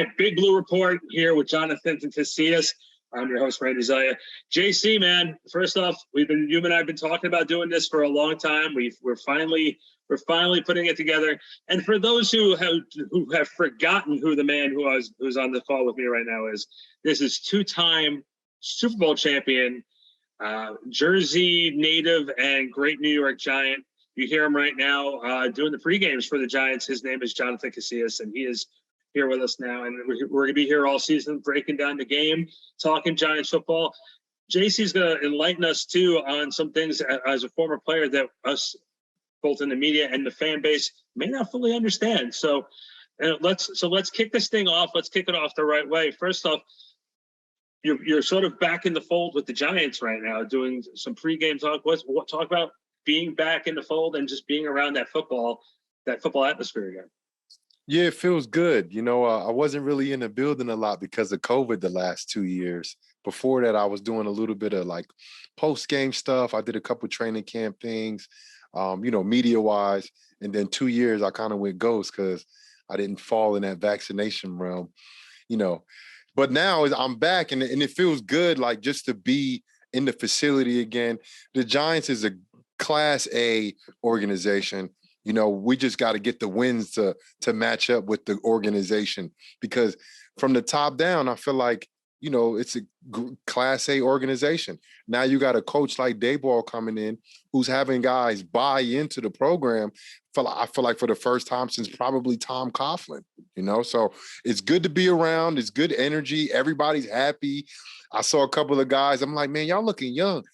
right, Big Blue Report here with Jonathan Casillas. I'm your host, Randy Zellea. JC, man, first off, you and I have been talking about doing this for a long time. We're finally putting it together. And for those who have forgotten who the man who's on the call with me right now is, this is two-time Super Bowl champion, Jersey native, and great New York Giant. You hear him right now doing the pre-games for the Giants. His name is Jonathan Casillas, and he is here with us now. And we're going to be here all season breaking down the game, talking Giants football. JC's going to enlighten us, too, on some things as a former player that us, both in the media and the fan base, may not fully understand. So let's kick this thing off. Let's kick it off the right way. First off, you're sort of back in the fold with the Giants right now, doing some pregame talk. Talk about being back in the fold and just being around that football atmosphere again. Yeah, it feels good. I wasn't really in the building a lot because of COVID the last 2 years. Before that, I was doing a little bit of like post-game stuff. I did a couple training camp things, media-wise. And then 2 years, I kind of went ghost because I didn't fall in that vaccination realm, But now I'm back, and it feels good, like, just to be in the facility again. The Giants is a Class A organization. We just got to get the wins to match up with the organization, because from the top down, I feel like, it's a Class A organization. Now you got a coach like Daboll coming in who's having guys buy into the program. I feel like for the first time since probably Tom Coughlin, so it's good to be around. It's good energy. Everybody's happy. I saw a couple of guys. I'm like, man, y'all looking young.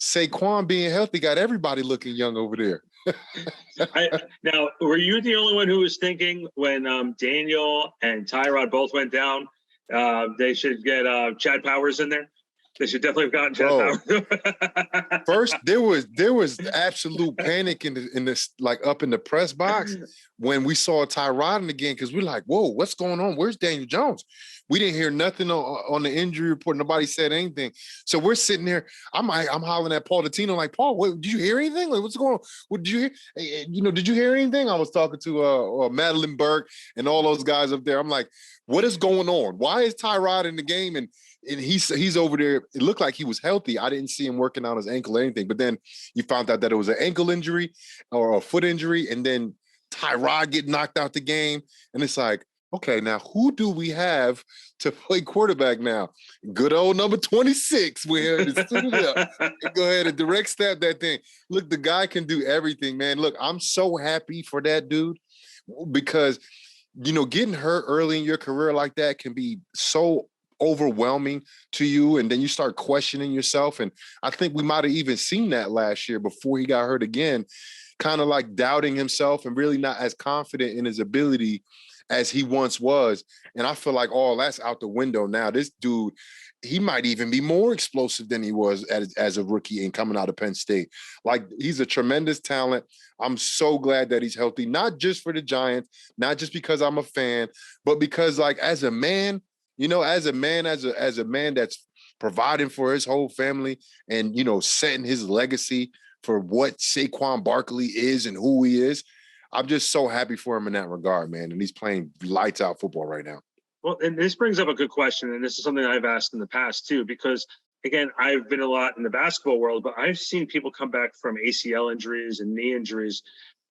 Saquon being healthy got everybody looking young over there. Now, were you the only one who was thinking when Daniel and Tyrod both went down, they should get Chad Powers in there? They should definitely have gotten Chad Powers. First, there was absolute panic in this, like, up in the press box when we saw Tyrod again, because we're like, whoa, what's going on? Where's Daniel Jones? We didn't hear nothing on the injury report. Nobody said anything. So we're sitting there. I'm hollering at Paul Dottino, like, Paul, did you hear anything? Like, what's going on? What did you hear? Did you hear anything? I was talking to Madeline Burke and all those guys up there. I'm like, what is going on? Why is Tyrod in the game? And he's over there. It looked like he was healthy. I didn't see him working on his ankle or anything. But then you found out that it was an ankle injury or a foot injury, and then Tyrod get knocked out the game. And it's like, okay, now who do we have to play quarterback now? Good old number 26. We're here to suit it up. Go ahead and direct stab that thing. Look, the guy can do everything, man. Look, I'm so happy for that dude, because, getting hurt early in your career like that can be so overwhelming to you, and then you start questioning yourself. And I think we might have even seen that last year before he got hurt again, kind of like doubting himself and really not as confident in his ability as he once was. And I feel like all that's out the window now. This dude, he might even be more explosive than he was as a rookie and coming out of Penn State. Like, he's a tremendous talent. I'm so glad that he's healthy, not just for the Giants, not just because I'm a fan, but because, like, as a man, as a man that's providing for his whole family and, setting his legacy for what Saquon Barkley is and who he is. I'm just so happy for him in that regard, man. And he's playing lights out football right now. Well, and this brings up a good question. And this is something I've asked in the past too, because again, I've been a lot in the basketball world, but I've seen people come back from ACL injuries and knee injuries.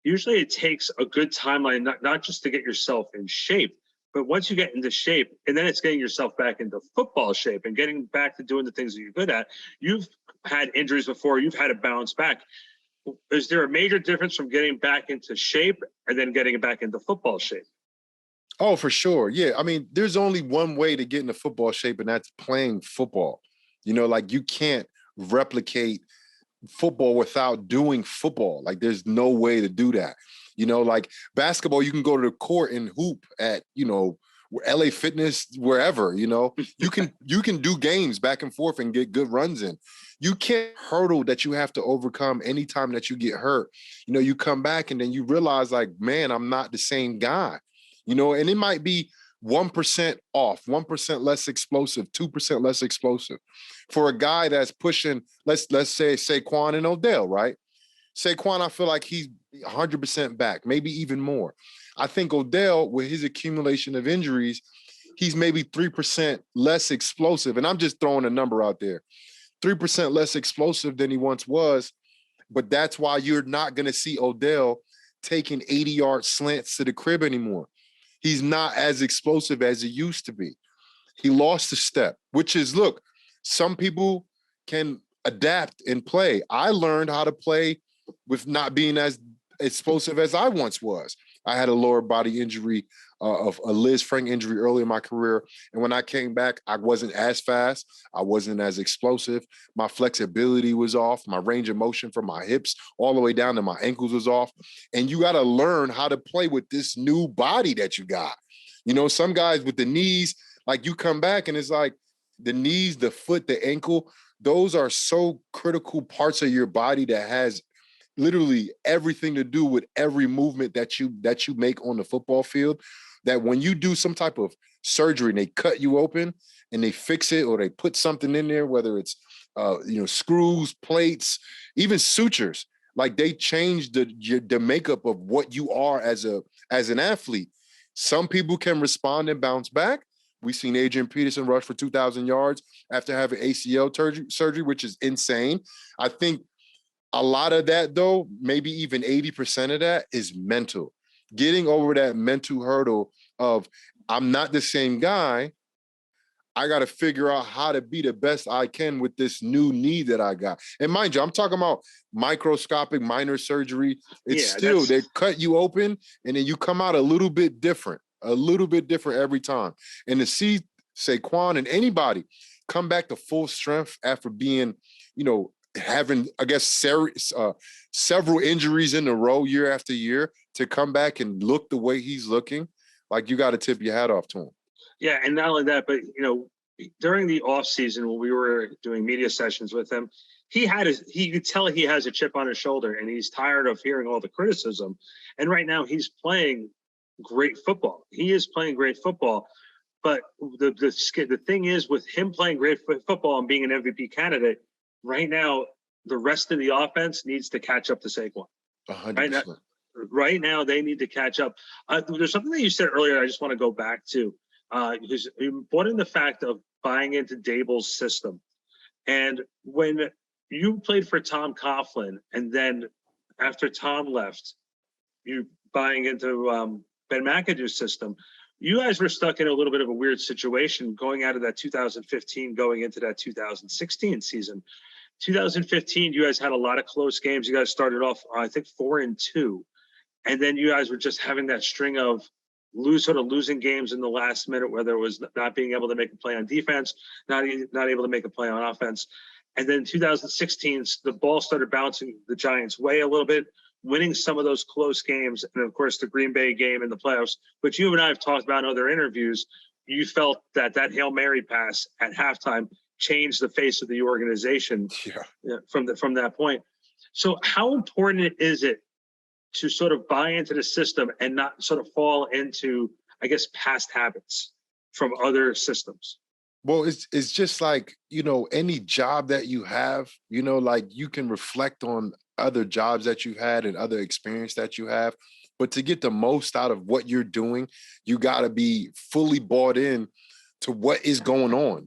Usually it takes a good timeline, not just to get yourself in shape, but once you get into shape, and then it's getting yourself back into football shape and getting back to doing the things that you're good at. You've had injuries before, you've had to bounce back. Is there a major difference from getting back into shape and then getting back into football shape? Oh, for sure. Yeah. I mean, there's only one way to get into football shape, and that's playing football. Like, you can't replicate football without doing football. Like, there's no way to do that. Like basketball, you can go to the court and hoop at, LA Fitness, wherever, you can do games back and forth and get good runs in. You can't hurdle that you have to overcome anytime that you get hurt. You come back and then you realize, like, man, I'm not the same guy, and it might be 1% off, 1% less explosive, 2% less explosive. For a guy that's pushing, let's say Saquon and Odell, right? Saquon, I feel like he's 100% back, maybe even more. I think Odell, with his accumulation of injuries, he's maybe 3% less explosive. And I'm just throwing a number out there. 3% less explosive than he once was. But that's why you're not going to see Odell taking 80-yard slants to the crib anymore. He's not as explosive as he used to be. He lost a step, which is, look, some people can adapt and play. I learned how to play with not being as explosive as I once was. I had a lower body injury, of a Liz Frank injury early in my career. And when I came back, I wasn't as fast. I wasn't as explosive. My flexibility was off. My range of motion from my hips all the way down to my ankles was off. And you got to learn how to play with this new body that you got. You know, some guys with the knees, like you come back and it's like the knees, the foot, the ankle, those are so critical parts of your body that has literally everything to do with every movement that you make on the football field, that when you do some type of surgery and they cut you open and they fix it or they put something in there, whether it's screws, plates, even sutures, like they change the makeup of what you are as an athlete. Some people can respond and bounce back. We've seen Adrian Peterson rush for 2,000 yards after having ACL surgery, which is insane. I think a lot of that, though, maybe even 80% of that is mental. Getting over that mental hurdle of I'm not the same guy. I got to figure out how to be the best I can with this new knee that I got. And mind you, I'm talking about microscopic minor surgery. It's still, they cut you open and then you come out a little bit different every time. And to see Saquon and anybody come back to full strength after being, having, I guess, several injuries in a row year after year, to come back and look the way he's looking, like you got to tip your hat off to him. Yeah, and not only that, but during the off season when we were doing media sessions with him, you could tell he has a chip on his shoulder, and he's tired of hearing all the criticism. And right now, he's playing great football. He is playing great football, but the thing is, with him playing great football and being an MVP candidate, right now the rest of the offense needs to catch up to Saquon. 100%. Right now, they need to catch up. There's something that you said earlier I just want to go back to. Because you brought in the fact of buying into Dable's system. And when you played for Tom Coughlin, and then after Tom left, you buying into Ben McAdoo's system, you guys were stuck in a little bit of a weird situation going out of that 2015, going into that 2016 season. 2015, you guys had a lot of close games. You guys started off, I think, 4-2. And then you guys were just having that string of losing games in the last minute, whether it was not being able to make a play on defense, not able to make a play on offense. And then 2016, the ball started bouncing the Giants' way a little bit, winning some of those close games. And of course, the Green Bay game in the playoffs, which you and I have talked about in other interviews, you felt that Hail Mary pass at halftime changed the face of the organization from that point. So how important is it to sort of buy into the system and not sort of fall into, I guess, past habits from other systems? Well, it's just like, any job that you have, like you can reflect on other jobs that you've had and other experience that you have. But to get the most out of what you're doing, you got to be fully bought in to what is going on,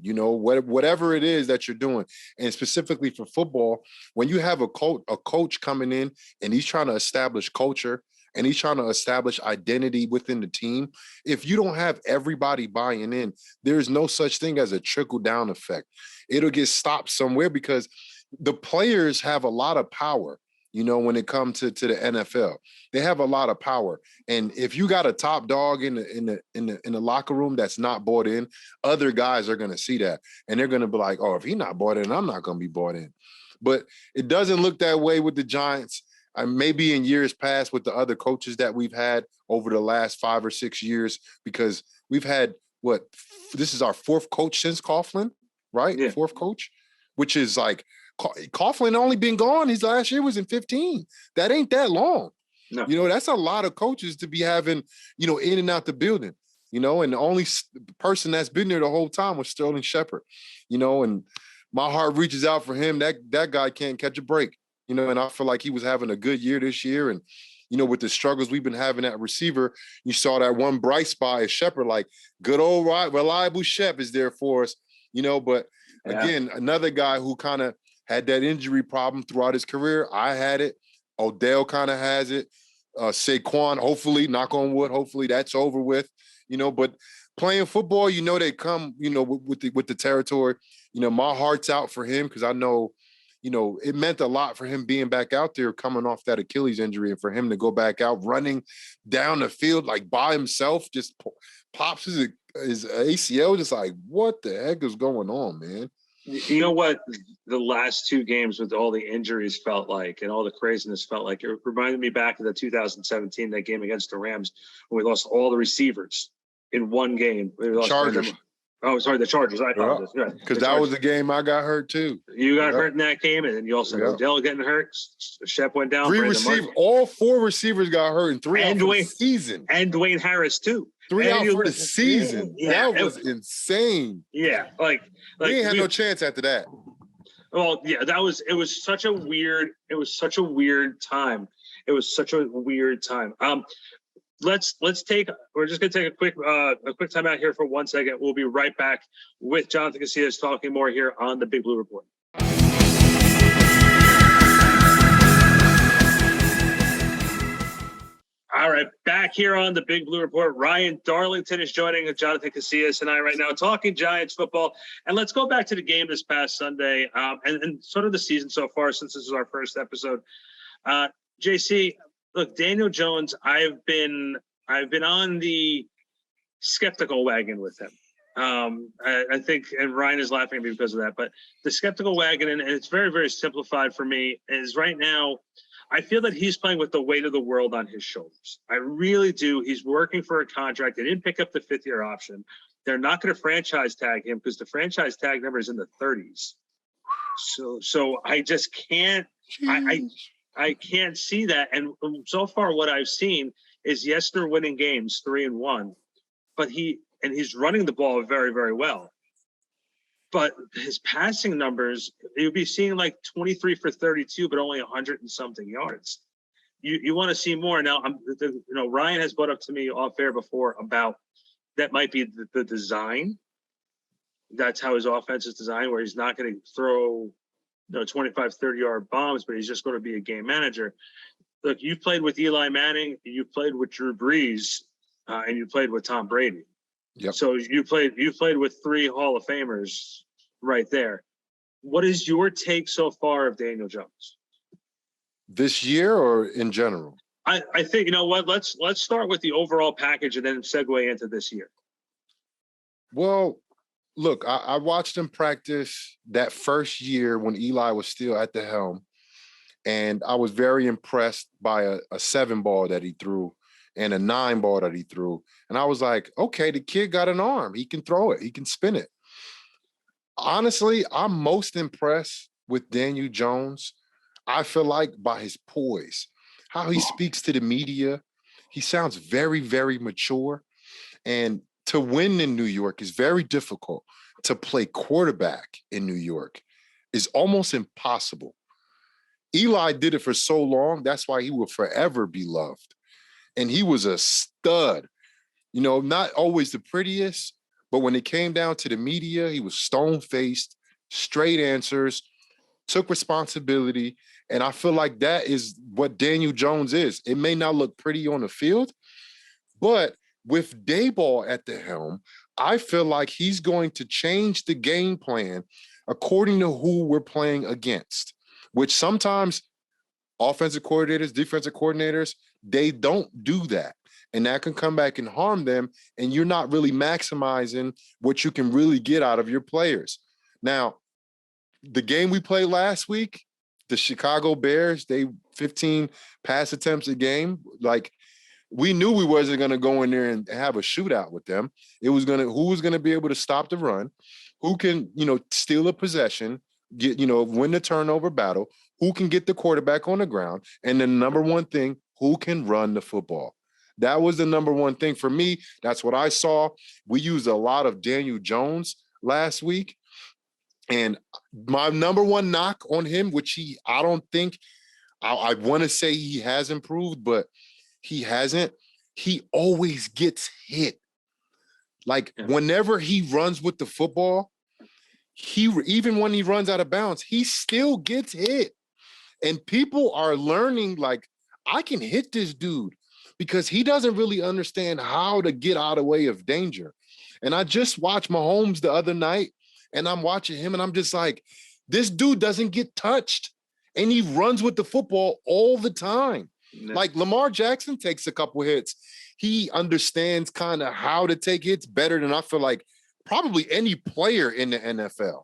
whatever it is that you're doing. And specifically for football, when you have a coach coming in and he's trying to establish culture and he's trying to establish identity within the team, if you don't have everybody buying in, there's no such thing as a trickle-down effect. It'll get stopped somewhere because the players have a lot of power. When it comes to the NFL, they have a lot of power. And if you got a top dog in the locker room that's not bought in, other guys are going to see that. And they're going to be like, oh, if he's not bought in, I'm not going to be bought in. But it doesn't look that way with the Giants. Maybe in years past with the other coaches that we've had over the last 5 or 6 years, because we've had, this is our fourth coach since Coughlin, right? Yeah. Fourth coach, which is like, Coughlin only been gone. His last year was in 15. That ain't that long. No. That's a lot of coaches to be having, in and out the building, and the only person that's been there the whole time was Sterling Shepard, and my heart reaches out for him. That guy can't catch a break, and I feel like he was having a good year this year. And, with the struggles we've been having at receiver, you saw that one bright spot as Shepard, like good old reliable Shep is there for us, but again, another guy who kind of had that injury problem throughout his career. I had it. Odell kind of has it. Saquon, hopefully, knock on wood, hopefully that's over with, but playing football, they come, with the territory. My heart's out for him because I know, it meant a lot for him being back out there coming off that Achilles injury, and for him to go back out running down the field like by himself, just pops his ACL, just like, what the heck is going on, man? You know what the last two games with all the injuries felt like and all the craziness felt like? It reminded me back of the 2017, that game against the Rams, when we lost all the receivers in one game. We lost Chargers. Oh, sorry, the Chargers. I apologize. Yeah. Because that was the game I got hurt too. You got hurt in that game, and then you also had Odell getting hurt. Shep went down. All four receivers got hurt, and three out for the season. And Dwayne Harris too. Three out for the season. Yeah, that was insane. Yeah, we ain't had no chance after that. Well, yeah, it was such a weird time. It was such a weird time. We're just gonna take a quick time out here for 1 second. We'll be right back with Jonathan Casillas talking more here on the Big Blue Report. All right, back here on the Big Blue Report. Ryan Darlington is joining Jonathan Casillas and I right now talking Giants football. And let's go back to the game this past Sunday and sort of the season so far, since this is our first episode. JC, look, Daniel Jones, I've been on the skeptical wagon with him. I think, and Ryan is laughing at me because of that, but the skeptical wagon, and it's very, very simplified for me, is right now, I feel that he's playing with the weight of the world on his shoulders. I really do. He's working for a contract. They didn't pick up the fifth-year option. They're not going to franchise tag him because the franchise tag number is in the 30s. So I just can't. I can't see that. And so far, what I've seen is, yes, they're winning games 3-1, but he's running the ball very, very well. But his passing numbers, you'll be seeing like 23 for 32, but only 100 and something yards. You want to see more. Now, Ryan has brought up to me off air before about that might be the design. That's how his offense is designed, where he's not going to throw 25, 30-yard bombs, but he's just going to be a game manager. Look, you've played with Eli Manning, you played with Drew Brees, and you played with Tom Brady. Yep. So you played with three Hall of Famers right there. What is your take so far of Daniel Jones? This year or in general? I think, you know what, let's start with the overall package and then segue into this year. Well, look, I watched him practice that first year when Eli was still at the helm, and I was very impressed by a 7-ball that he threw and a 9-ball that he threw. And I was like, okay, the kid got an arm. He can throw it. He can spin it. Honestly, I'm most impressed with Daniel Jones, I feel like, by his poise, how he speaks to the media. He sounds very, very mature. And to win in New York is very difficult. To play quarterback in New York is almost impossible. Eli did it for so long. That's why he will forever be loved. And he was a stud. Not always the prettiest, but when it came down to the media, he was stone-faced, straight answers, took responsibility. And I feel like that is what Daniel Jones is. It may not look pretty on the field, but with Daboll at the helm, I feel like he's going to change the game plan according to who we're playing against, which sometimes offensive coordinators, defensive coordinators, they don't do that. And that can come back and harm them, and you're not really maximizing what you can really get out of your players. Now, the game we played last week, the Chicago Bears, they 15 pass attempts a game. Like, we knew we wasn't going to go in there and have a shootout with them. It was who was going to be able to stop the run, who can, steal a possession, get, win the turnover battle, who can get the quarterback on the ground. And the number one thing, who can run the football. That was the number one thing for me. That's what I saw. We used a lot of Daniel Jones last week. And my number one knock on him, which I don't think I want to say he has improved, but he hasn't. He always gets hit. Like whenever he runs with the football, even when he runs out of bounds, he still gets hit. And people are learning, like, I can hit this dude because he doesn't really understand how to get out of the way of danger. And I just watched Mahomes the other night, and I'm watching him, and I'm just like, this dude doesn't get touched. And he runs with the football all the time. No. Like Lamar Jackson takes a couple hits. He understands kind of how to take hits better than I feel like probably any player in the NFL.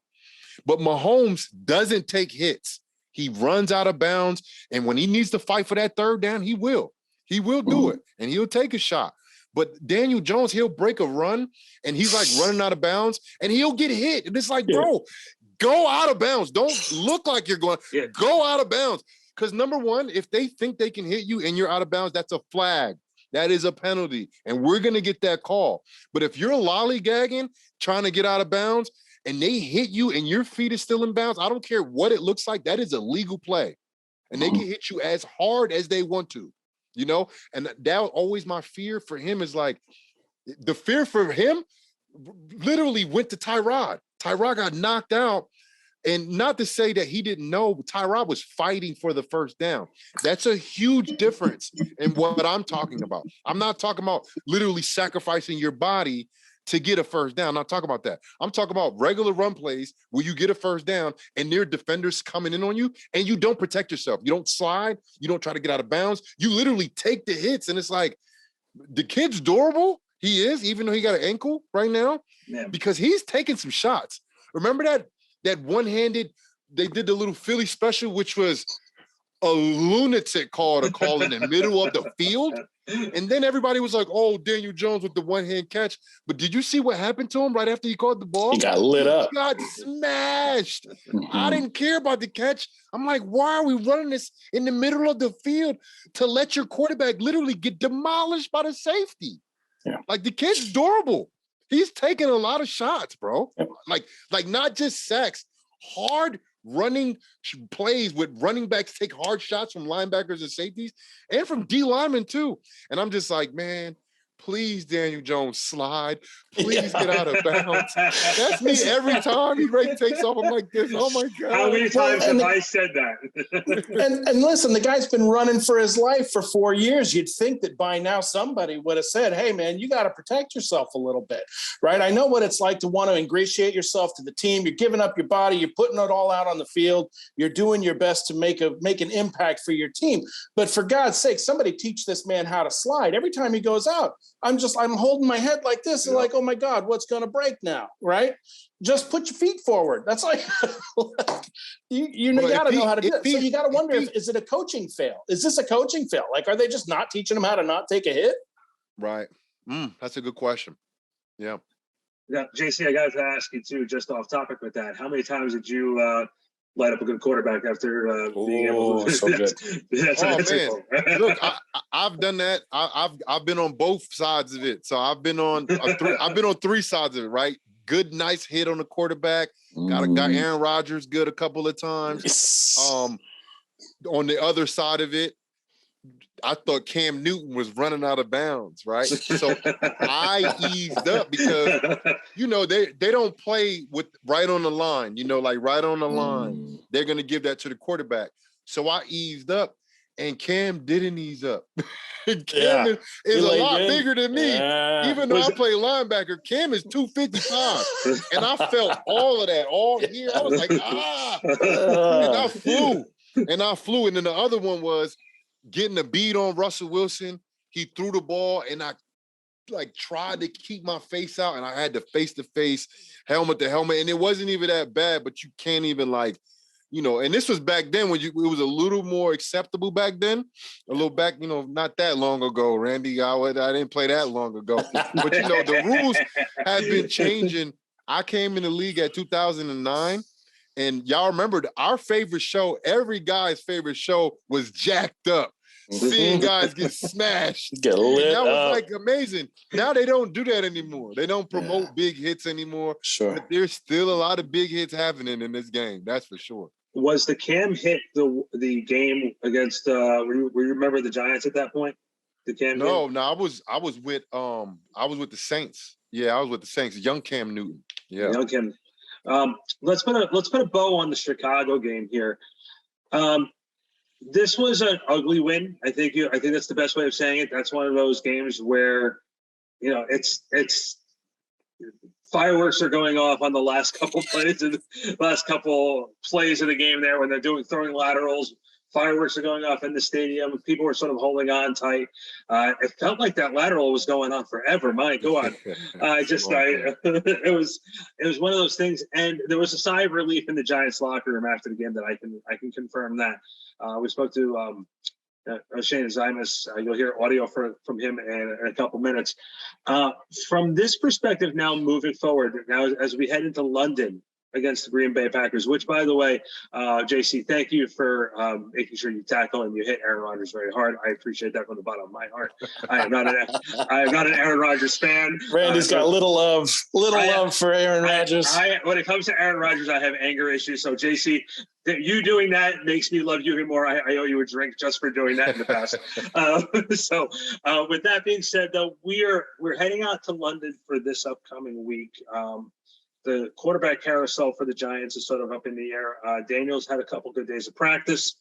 But Mahomes doesn't take hits. He runs out of bounds. And when he needs to fight for that third down, he will. He will do it. And he'll take a shot. But Daniel Jones, he'll break a run and he's like running out of bounds and he'll get hit. And it's like, bro, go out of bounds. Don't look like you're going. Go out of bounds. Because number one, if they think they can hit you and you're out of bounds, that's a flag. That is a penalty. And we're going to get that call. But if you're lollygagging, trying to get out of bounds, and they hit you and your feet is still in bounds, I don't care what it looks like. That is a legal play. And they can hit you as hard as they want to, you know? And that was always my fear for him is like, the fear for him literally went to Tyrod. Tyrod got knocked out. And not to say that he didn't know, Tyrod was fighting for the first down. That's a huge difference in what I'm talking about. I'm not talking about literally sacrificing your body to get a first down. I'm not talking about that. I'm talking about regular run plays where you get a first down and there are defenders coming in on you and you don't protect yourself. You don't slide. You don't try to get out of bounds. You literally take the hits. And it's like, the kid's durable. He is, even though he got an ankle right now, because he's taking some shots. Remember that one-handed, they did the little Philly special, which was a lunatic call to call in the middle of the field. And then everybody was like, oh, Daniel Jones with the one-hand catch. But did you see what happened to him right after he caught the ball? He got lit up. He got smashed. I didn't care about the catch. I'm like, why are we running this in the middle of the field to let your quarterback literally get demolished by the safety? Yeah. Like, the kid's durable. He's taking a lot of shots, bro. Like not just sacks, hard running plays with running backs take hard shots from linebackers and safeties and from D linemen too. And I'm just like, man, please, Daniel Jones, slide. Please get out of bounds. That's me every time he takes off. I'm like this. Oh my God. How many times have I said that? and listen, the guy's been running for his life for 4 years. You'd think that by now somebody would have said, hey, man, you got to protect yourself a little bit, right? I know what it's like to want to ingratiate yourself to the team. You're giving up your body. You're putting it all out on the field. You're doing your best to make an impact for your team. But for God's sake, somebody teach this man how to slide. Every time he goes out, I'm holding my head like this and like, oh my God, what's going to break now? Right? Just put your feet forward. That's like, you got to know how to do it. So you got to wonder, is it a coaching fail? Is this a coaching fail? Like, are they just not teaching him how to not take a hit? Right. That's a good question. Yeah. Yeah. JC, I got to ask you too, just off topic with that. How many times did you, light up a good quarterback after being able to. So good. Man. Look, I've done that. I've been on both sides of it. So I've been on three sides of it, right? Good, nice hit on the quarterback. Got Aaron Rodgers good a couple of times. On the other side of it, I thought Cam Newton was running out of bounds, right? So I eased up because, they don't play with right on the line, like right on the line. They're going to give that to the quarterback. So I eased up and Cam didn't ease up. Cam is a lot bigger than me. Even though I play linebacker, Cam is 255. And I felt all of that all here. I was like, and I flew. And then the other one was getting a beat on Russell Wilson. He threw the ball and I tried to keep my face out and I had to face-to-face, helmet to helmet. And it wasn't even that bad, but you can't even and this was back then when it was a little more acceptable back then, a little back, not that long ago, Randy. I didn't play that long ago, but the rules have been changing. I came in the league at 2009. And y'all remember our favorite show, every guy's favorite show was Jacked Up. Seeing guys get smashed. Get lit that was up. Amazing. Now they don't do that anymore. They don't promote big hits anymore. Sure. But there's still a lot of big hits happening in this game. That's for sure. Was the Cam hit the game against? Were you remember the Giants at that point? The Cam. No, hit? no, I was with the Saints. Yeah, I was with the Saints. Young Cam Newton. Yeah. Young Cam. Let's put a bow on the Chicago game here. This was an ugly win. I think that's the best way of saying it. That's one of those games where, it's fireworks are going off on the last couple plays of the game there when they're throwing laterals. Fireworks are going off in the stadium. People were sort of holding on tight. It felt like that lateral was going on forever. My God, it was one of those things. And there was a sigh of relief in the Giants locker room after the game that I can confirm that. We spoke to Shane Zymas. You'll hear audio from him in a couple minutes. From this perspective, now moving forward, now as we head into London against the Green Bay Packers, which, by the way, JC, thank you for making sure you tackle and you hit Aaron Rodgers very hard. I appreciate that from the bottom of my heart. I am not an Aaron Rodgers fan. Randy's got little love for Aaron Rodgers. When it comes to Aaron Rodgers, I have anger issues. So, JC, you doing that makes me love you even more. I owe you a drink just for doing that in the past. With that being said, though, we're heading out to London for this upcoming week. The quarterback carousel for the Giants is sort of up in the air. Daniels had a couple good days of practice.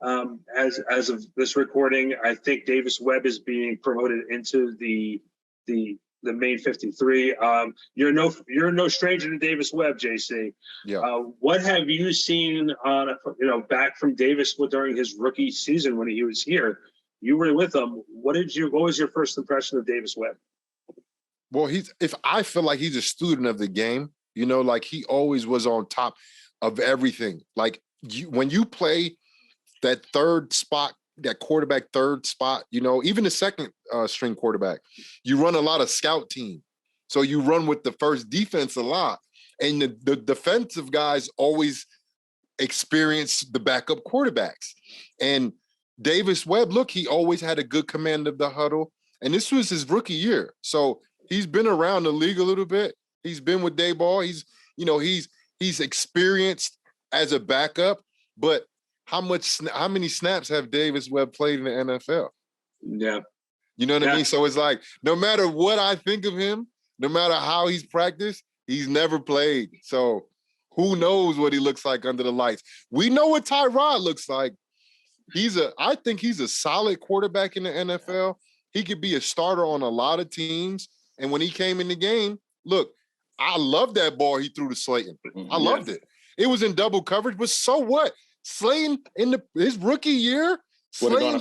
As of this recording, I think Davis Webb is being promoted into the main 53. You're no stranger to Davis Webb, JC. Yeah. What have you seen back from Davis during his rookie season when he was here? You were with him. What was your first impression of Davis Webb? Well, I feel like he's a student of the game. Like he always was on top of everything. Like when you play that third spot, that quarterback third spot, even the second string quarterback, you run a lot of scout team. So you run with the first defense a lot. And the defensive guys always experience the backup quarterbacks. And Davis Webb, look, he always had a good command of the huddle. And this was his rookie year. So he's been around the league a little bit. He's been with Dayball. He's experienced as a backup, but how many snaps have Davis Webb played in the NFL? Yeah. You know what I mean? So it's like, no matter what I think of him, no matter how he's practiced, he's never played. So who knows what he looks like under the lights? We know what Tyrod looks like. I think he's a solid quarterback in the NFL. He could be a starter on a lot of teams. And when he came in the game, look, I love that ball he threw to Slayton. I loved it. It was in double coverage, but so what? Slayton his rookie year, he would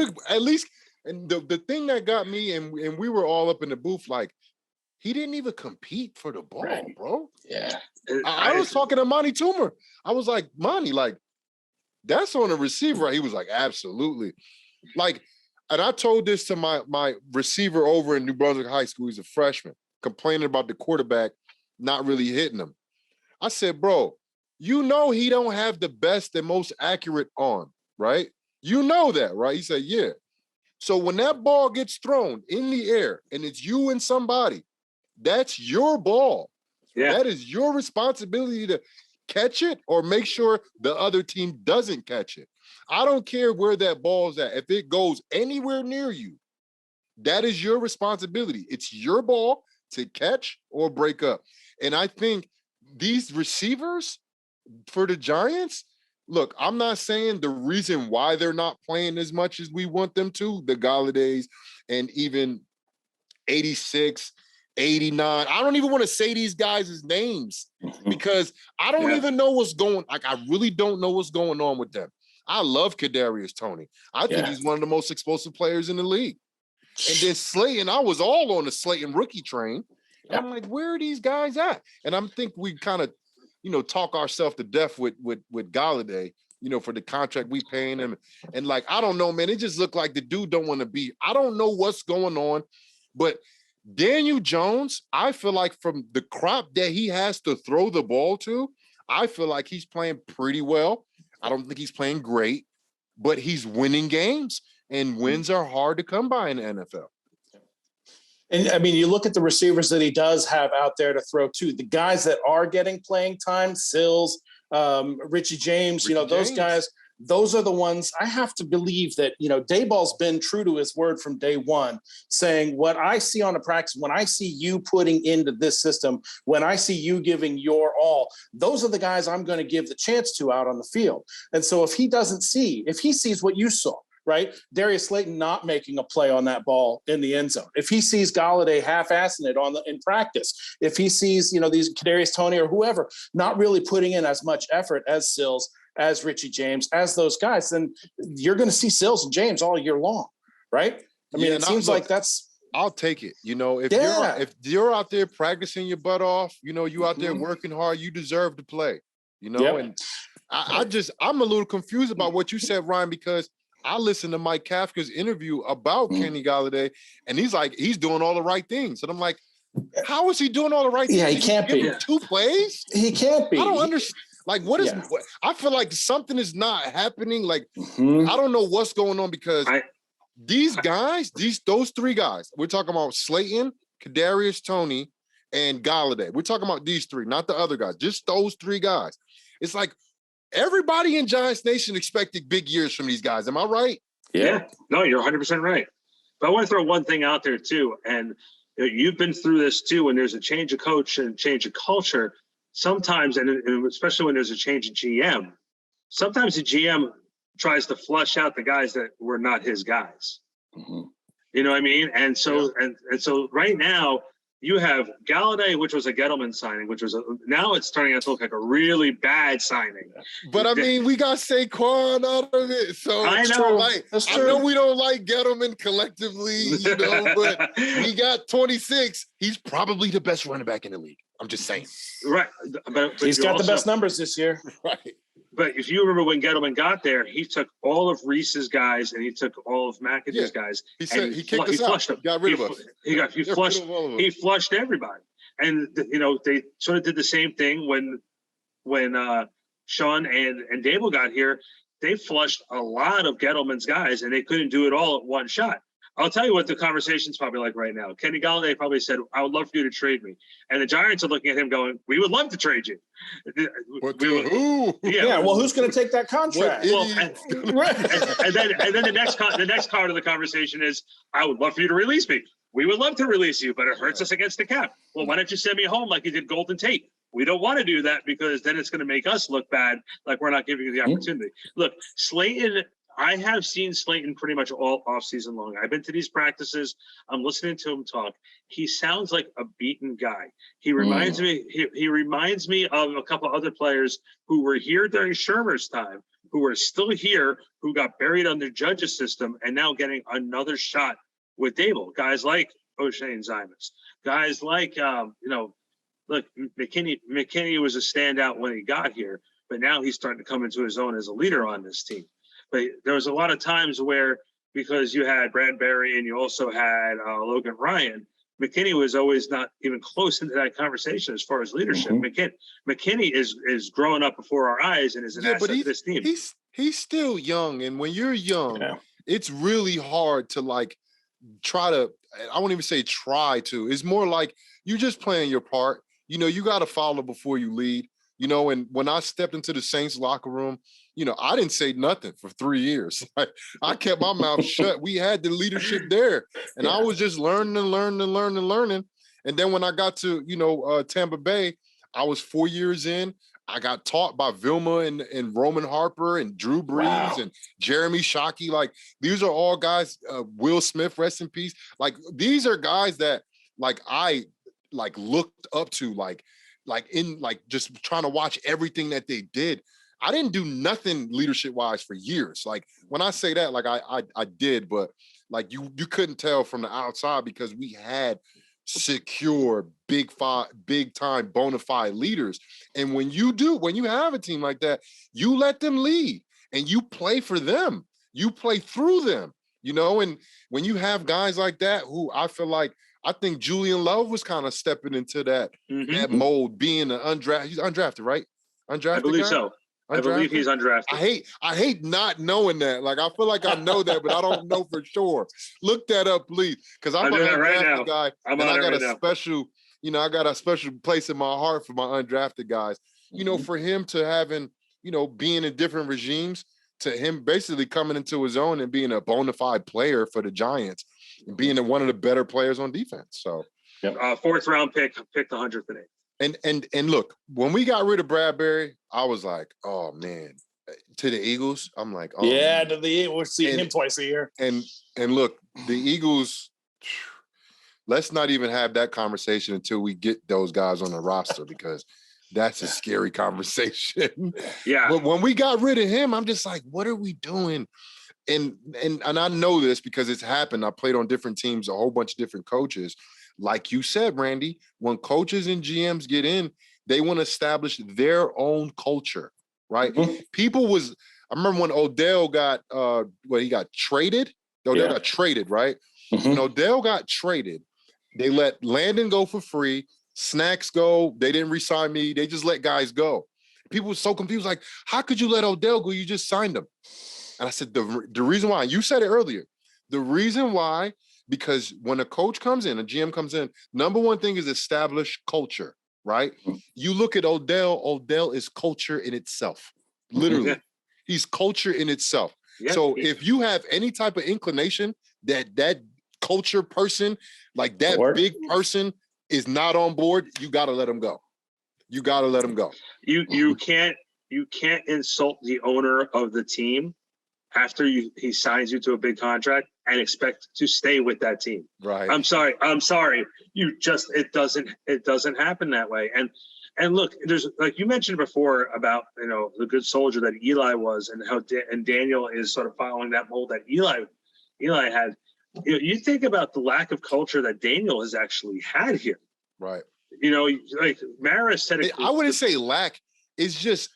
have at least. And the thing that got me, and we were all up in the booth, like he didn't even compete for the ball, bro. Yeah, I was talking to Monty Toomer. I was like, Monty, like that's on a receiver. He was like, absolutely, like. And I told this to my receiver over in New Brunswick High School. He's a freshman, complaining about the quarterback not really hitting him. I said, bro, he don't have the best and most accurate arm, right? You know that, right? He said, yeah. So when that ball gets thrown in the air and it's you and somebody, that's your ball. Yeah. That is your responsibility to catch it or make sure the other team doesn't catch it. I don't care where that ball's at. If it goes anywhere near you, that is your responsibility. It's your ball to catch or break up. And I think these receivers for the Giants, look, I'm not saying the reason why they're not playing as much as we want them to, the Galladays and even 86, 89. I don't even want to say these guys' names because I don't even know what's going. Like, I really don't know what's going on with them. I love Kadarius Toney. I think he's one of the most explosive players in the league. And then Slayton, I was all on the Slayton rookie train. Yeah. I'm like, where are these guys at? And I think we kind of, talk ourselves to death with Galladay, for the contract we paying him. And like, I don't know, man. It just looked like the dude don't want to be. I don't know what's going on, but Daniel Jones, I feel like from the crop that he has to throw the ball to, I feel like he's playing pretty well. I don't think he's playing great, but he's winning games, and wins are hard to come by in the NFL. And I mean, you look at the receivers that he does have out there to throw to, the guys that are getting playing time, Sills, Richie James, Richie those James. guys. Those are the ones I have to believe that, Dayball's been true to his word from day one, saying what I see on the practice, when I see you putting into this system, when I see you giving your all, those are the guys I'm going to give the chance to out on the field. And so if he sees what you saw, right? Darius Slayton not making a play on that ball in the end zone. If he sees Galladay half-assing it in practice, if he sees, these Kadarius Toney or whoever not really putting in as much effort as Sills, as Richie James, as those guys, then you're going to see Sills and James all year long, right? I mean, it seems like that's. I'll take it. If you're out there practicing your butt off, you out there working hard, you deserve to play. And I'm a little confused about what you said, Ryan, because I listened to Mike Kafka's interview about Kenny Galladay, and he's like, he's doing all the right things. And I'm like, how is he doing all the right things? Yeah, he can't be. 2 plays? He can't be. I don't understand. Like, I feel like something is not happening. Like, I don't know what's going on because these guys, those 3 guys, we're talking about Slayton, Kadarius Toney, and Galladay. We're talking about these 3, not the other guys, just those 3 guys. It's like everybody in Giants Nation expected big years from these guys. Am I right? Yeah. No, you're 100% right. But I want to throw one thing out there too. And you've been through this too, when there's a change of coach and change of culture. Sometimes, and especially when there's a change in GM, sometimes the GM tries to flush out the guys that were not his guys. You know what I mean? And so, and so right now you have Galladay, which was a Gettleman signing, now it's turning out to look like a really bad signing. But I mean, we got Saquon out of it. So I know. I know we don't like Gettleman collectively, but we got 26. He's probably the best running back in the league. I'm just saying. Right. But he's got the best numbers this year. Right. But if you remember when Gettleman got there, he took all of Reese's guys and he took all of McAdoo's guys. He said he kicked us flushed out. Them. Got rid of us. He flushed everybody. And they sort of did the same thing when Sean and Dable got here. They flushed a lot of Gettleman's guys and they couldn't do it all at one shot. I'll tell you what the conversation's probably like right now. Kenny Galladay probably said, I would love for you to trade me. And the Giants are looking at him going, we would love to trade you. Who? Yeah, well, who's going to take that contract? Well, and then the next part of the conversation is, I would love for you to release me. We would love to release you, but it hurts us against the cap. Well, why don't you send me home like you did Golden Tate? We don't want to do that because then it's going to make us look bad, like we're not giving you the opportunity. Look, Slayton, I have seen Slayton pretty much all offseason long. I've been to these practices. I'm listening to him talk. He sounds like a beaten guy. He reminds me. He reminds me of a couple other players who were here during Shermer's time, who are still here, who got buried under Judge's system, and now getting another shot with Dable. Guys like O'Shea and Zimas. Guys like look, McKinney was a standout when he got here, but now he's starting to come into his own as a leader on this team. But there was a lot of times where, because you had Bradbury and you also had Logan Ryan, McKinney was always not even close into that conversation as far as leadership. McKinney is growing up before our eyes and is an asset to this team. He's still young, and when you're young, it's really hard to try to. I won't even say try to. It's more like you're just playing your part. You got to follow before you lead. And when I stepped into the Saints locker room, I didn't say nothing for 3 years. I kept my mouth shut. We had the leadership there, and I was just learning. And then when I got to, Tampa Bay, I was 4 years in. I got taught by Vilma and Roman Harper and Drew Brees and Jeremy Shockey. These are all guys, Will Smith, rest in peace. These are guys that I looked up to, just trying to watch everything that they did. I didn't do nothing leadership wise for years. When I say that, I did, but you couldn't tell from the outside because we had secure big time bona fide leaders. And when you have a team like that, you let them lead and you play for them. You play through them, and when you have guys like that who I feel like, I think Julian Love was kind of stepping into that mold, being an undrafted. He's undrafted, right? Undrafted. I believe so. I believe he's undrafted. I hate not knowing that. I feel like I know that, but I don't know for sure. Look that up, please, because I'm an undrafted guy, and I got a special, I got a special place in my heart for my undrafted guys. you know, for him to having, you know, being in different regimes, to him basically coming into his own and being a bona fide player for the Giants and being one of the better players on defense. So, fourth round pick, picked 100th and 8th. And look, when we got rid of Bradbury, I was like, oh man, to the Eagles, I'm like, oh yeah, man. we're seeing him twice a year. And look, the Eagles, let's not even have that conversation until we get those guys on the roster, because that's a scary conversation. Yeah. But when we got rid of him, I'm just like, what are we doing? And I know this because it's happened. I played on different teams, a whole bunch of different coaches. Like you said, Randy, when coaches and GMs get in, they want to establish their own culture, right? I remember when Odell got, he got traded. Odell got traded, right? When Odell got traded, they let Landon go for free. Snacks go. They didn't re-sign me. They just let guys go. People were so confused. Like, how could you let Odell go? You just signed him. And I said, the reason why, you said it earlier, the reason why, because when a coach comes in, a GM comes in, number one thing is establish culture, right? You look at Odell is culture in itself. Literally. He's culture in itself. Yeah. So if you have any type of inclination that culture person, like that big person, is not on board, you got to let him go. You got to let him go. You can't insult the owner of the team after he signs you to a big contract and expect to stay with that team. Right. I'm sorry. It doesn't happen that way. And look, there's, like you mentioned before about, you know, the good soldier that Eli was, and how and Daniel is sort of following that mold that Eli had. You think about the lack of culture that Daniel has actually had here. Right. You know, like Mara said it. I wouldn't say lack. It's just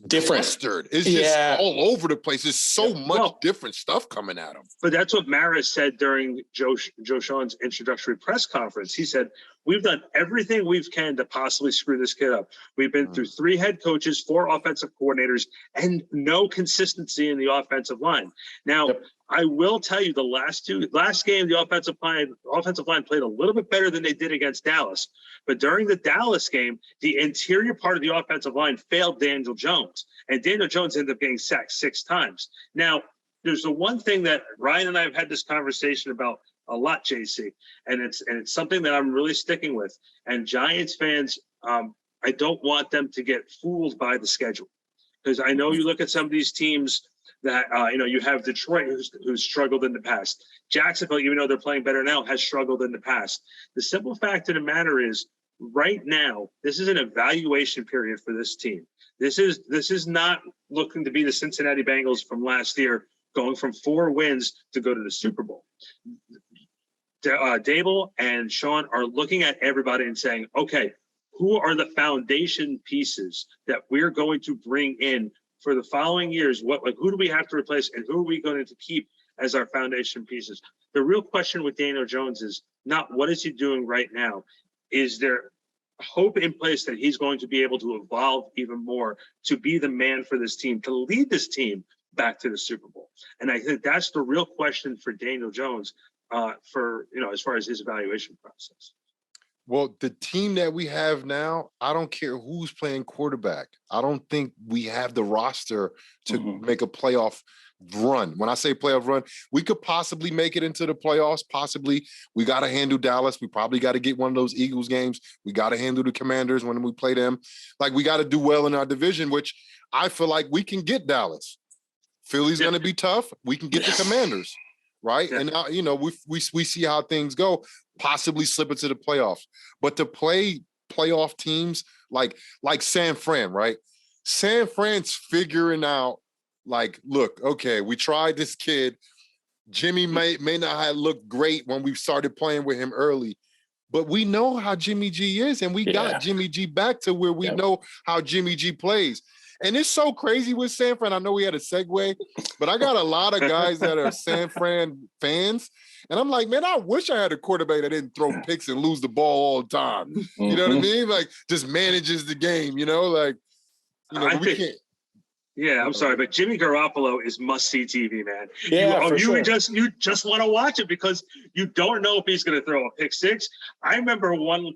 different. Clustered. It's just all over the place. There's so much different stuff coming at him. But that's what Mara said during Joe Sean's introductory press conference. He said, we've done everything we can to possibly screw this kid up. We've been through 3 head coaches, 4 offensive coordinators, and no consistency in the offensive line. Now, I will tell you, the last game, the offensive line played a little bit better than they did against Dallas. But during the Dallas game, the interior part of the offensive line failed Daniel Jones, and Daniel Jones ended up getting sacked 6 times. Now, there's the one thing that Ryan and I have had this conversation about a lot, JC, and it's something that I'm really sticking with. And Giants fans, I don't want them to get fooled by the schedule, because I know you look at some of these teams that, you have Detroit who's struggled in the past. Jacksonville, even though they're playing better now, has struggled in the past. The simple fact of the matter is, right now, this is an evaluation period for this team. This is not looking to be the Cincinnati Bengals from last year, going from 4 wins to go to the Super Bowl. Dable and Sean are looking at everybody and saying, okay, who are the foundation pieces that we're going to bring in for the following years? Who do we have to replace, and who are we going to keep as our foundation pieces? The real question with Daniel Jones is not what is he doing right now. Is there hope in place that he's going to be able to evolve even more, to be the man for this team, to lead this team back to the Super Bowl? And I think that's the real question for Daniel Jones, as far as his evaluation process. Well, the team that we have now, I don't care who's playing quarterback. I don't think we have the roster to make a playoff run. When I say playoff run, we could possibly make it into the playoffs. Possibly. We got to handle Dallas. We probably got to get one of those Eagles games. We got to handle the Commanders when we play them. Like, we got to do well in our division, which I feel like we can get Dallas. Philly's going to be tough. We can get the Commanders. Right. Yeah. And now, we see how things go, possibly slip into the playoffs. But to play playoff teams like San Fran, right? San Fran's figuring out, like, look, okay, we tried this kid. Jimmy may not have looked great when we started playing with him early, but we know how Jimmy G is, and we got Jimmy G back to where we know how Jimmy G plays. And it's so crazy with San Fran. I know we had a segue, but I got a lot of guys that are San Fran fans. And I'm like, man, I wish I had a quarterback that didn't throw picks and lose the ball all the time. You know what I mean? Like, just manages the game, we can't. Yeah, I'm sorry, but Jimmy Garoppolo is must-see TV, man. Yeah, for sure. You just want to watch it because you don't know if he's going to throw a pick six. I remember one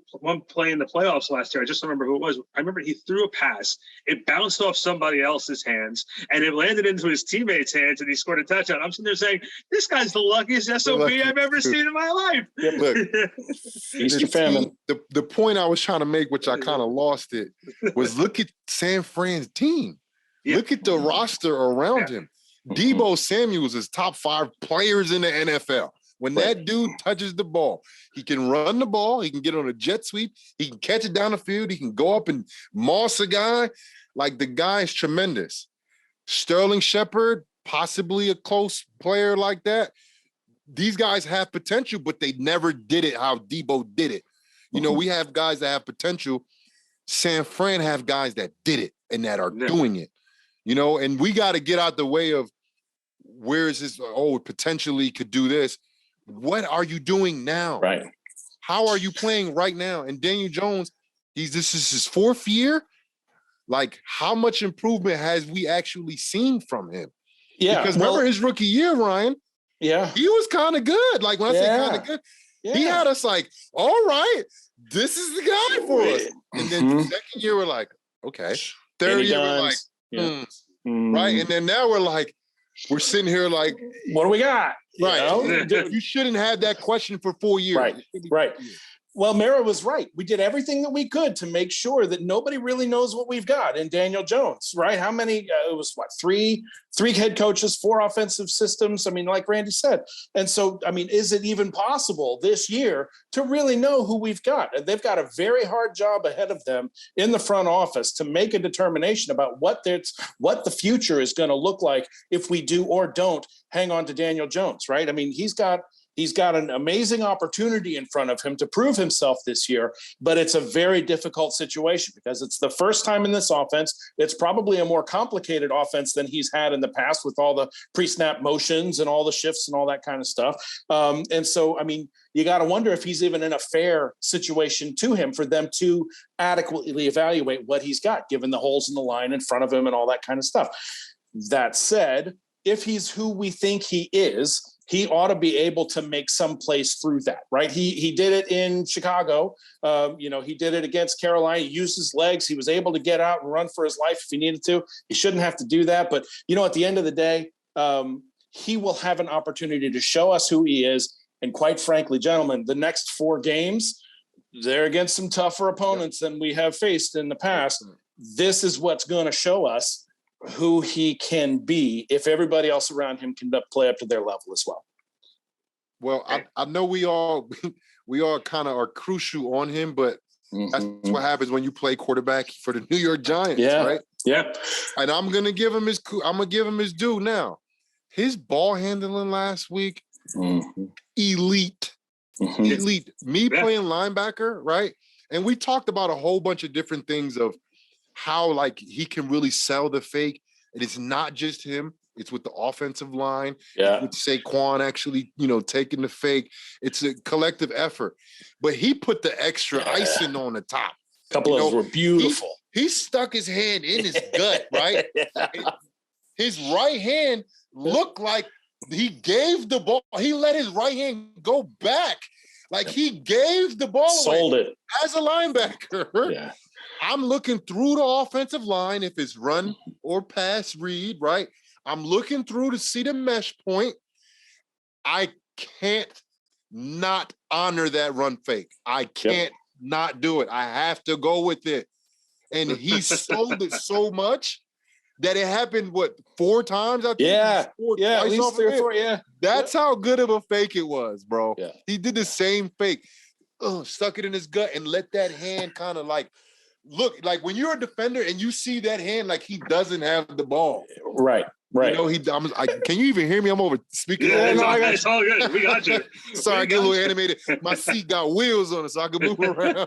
play in the playoffs last year. I just don't remember who it was. I remember he threw a pass. It bounced off somebody else's hands, and it landed into his teammates' hands, and he scored a touchdown. I'm sitting there saying, this guy's the luckiest SOB I've ever seen in my life. Yep. Look, Feast or famine. the point I was trying to make, which I kind of lost it, was look at San Fran's team. Yeah. Look at the roster around him. Deebo Samuel's is top 5 players in the NFL. When that dude touches the ball, he can run the ball. He can get on a jet sweep. He can catch it down the field. He can go up and moss a guy. Like, the guy is tremendous. Sterling Shepard, possibly a close player like that. These guys have potential, but they never did it how Deebo did it. You know, we have guys that have potential. San Fran have guys that did it and that are doing it. You know, and we got to get out the way of where is this? Oh, potentially could do this. What are you doing now? Right. How are you playing right now? And Daniel Jones, this is his 4th year. Like, how much improvement has we actually seen from him? Yeah. Because remember his rookie year, Ryan? Yeah. He was kind of good. Like, when I say kind of good, he had us like, all right, this is the guy for us. And then the second year, we're like, okay. Third year, we're like, right? And then now we're sitting here like, what do we got? Right. You shouldn't have that question for 4 years. Right. Well, Mara was right. We did everything that we could to make sure that nobody really knows what we've got in Daniel Jones, right? How many, it was what, three head coaches, 4 offensive systems. I mean, like Randy said. And so, I mean, is it even possible this year to really know who we've got? And they've got a very hard job ahead of them in the front office to make a determination about what the future is going to look like if we do or don't hang on to Daniel Jones, right? I mean, he's got an amazing opportunity in front of him to prove himself this year, but it's a very difficult situation because it's the first time in this offense. It's probably a more complicated offense than he's had in the past with all the pre-snap motions and all the shifts and all that kind of stuff. And so, I mean, you got to wonder if he's even in a fair situation to him for them to adequately evaluate what he's got, given the holes in the line in front of him and all that kind of stuff. That said, if he's who we think he is, he ought to be able to make some place through that, right? He did it in Chicago. He did it against Carolina. He used his legs. He was able to get out and run for his life if he needed to. He shouldn't have to do that. But, at the end of the day, he will have an opportunity to show us who he is. And quite frankly, gentlemen, the next 4 games, they're against some tougher opponents than we have faced in the past. This is what's going to show us who he can be if everybody else around him can play up to their level as well. Well, I know we all kind of are crucial on him, but that's what happens when you play quarterback for the New York Giants, right? Yeah. And I'm gonna give him his due now. His ball handling last week, elite. Elite. Me playing linebacker, right? And we talked about a whole bunch of different things of how he can really sell the fake. And it's not just him. It's with the offensive line. Yeah. With Saquon actually, taking the fake. It's a collective effort. But he put the extra icing on the top. A couple of those were beautiful. He stuck his hand in his gut, right? His right hand looked like he gave the ball. He let his right hand go back. Like he gave the ball Sold away. It. As a linebacker. Yeah. I'm looking through the offensive line if it's run or pass read, right? I'm looking through to see the mesh point. I can't not honor that run fake. I can't not do it. I have to go with it. And he sold it so much that it happened, 4 times? I think at least 3 or 4, That's how good of a fake it was, bro. Yeah. He did the same fake. Stuck it in his gut and let that hand kind of look, like when you're a defender and you see that hand like he doesn't have the ball. Right. Can you even hear me? I'm over speaking. It's all good. We got you. Sorry, I get a little animated. My seat got wheels on it, so I can move around.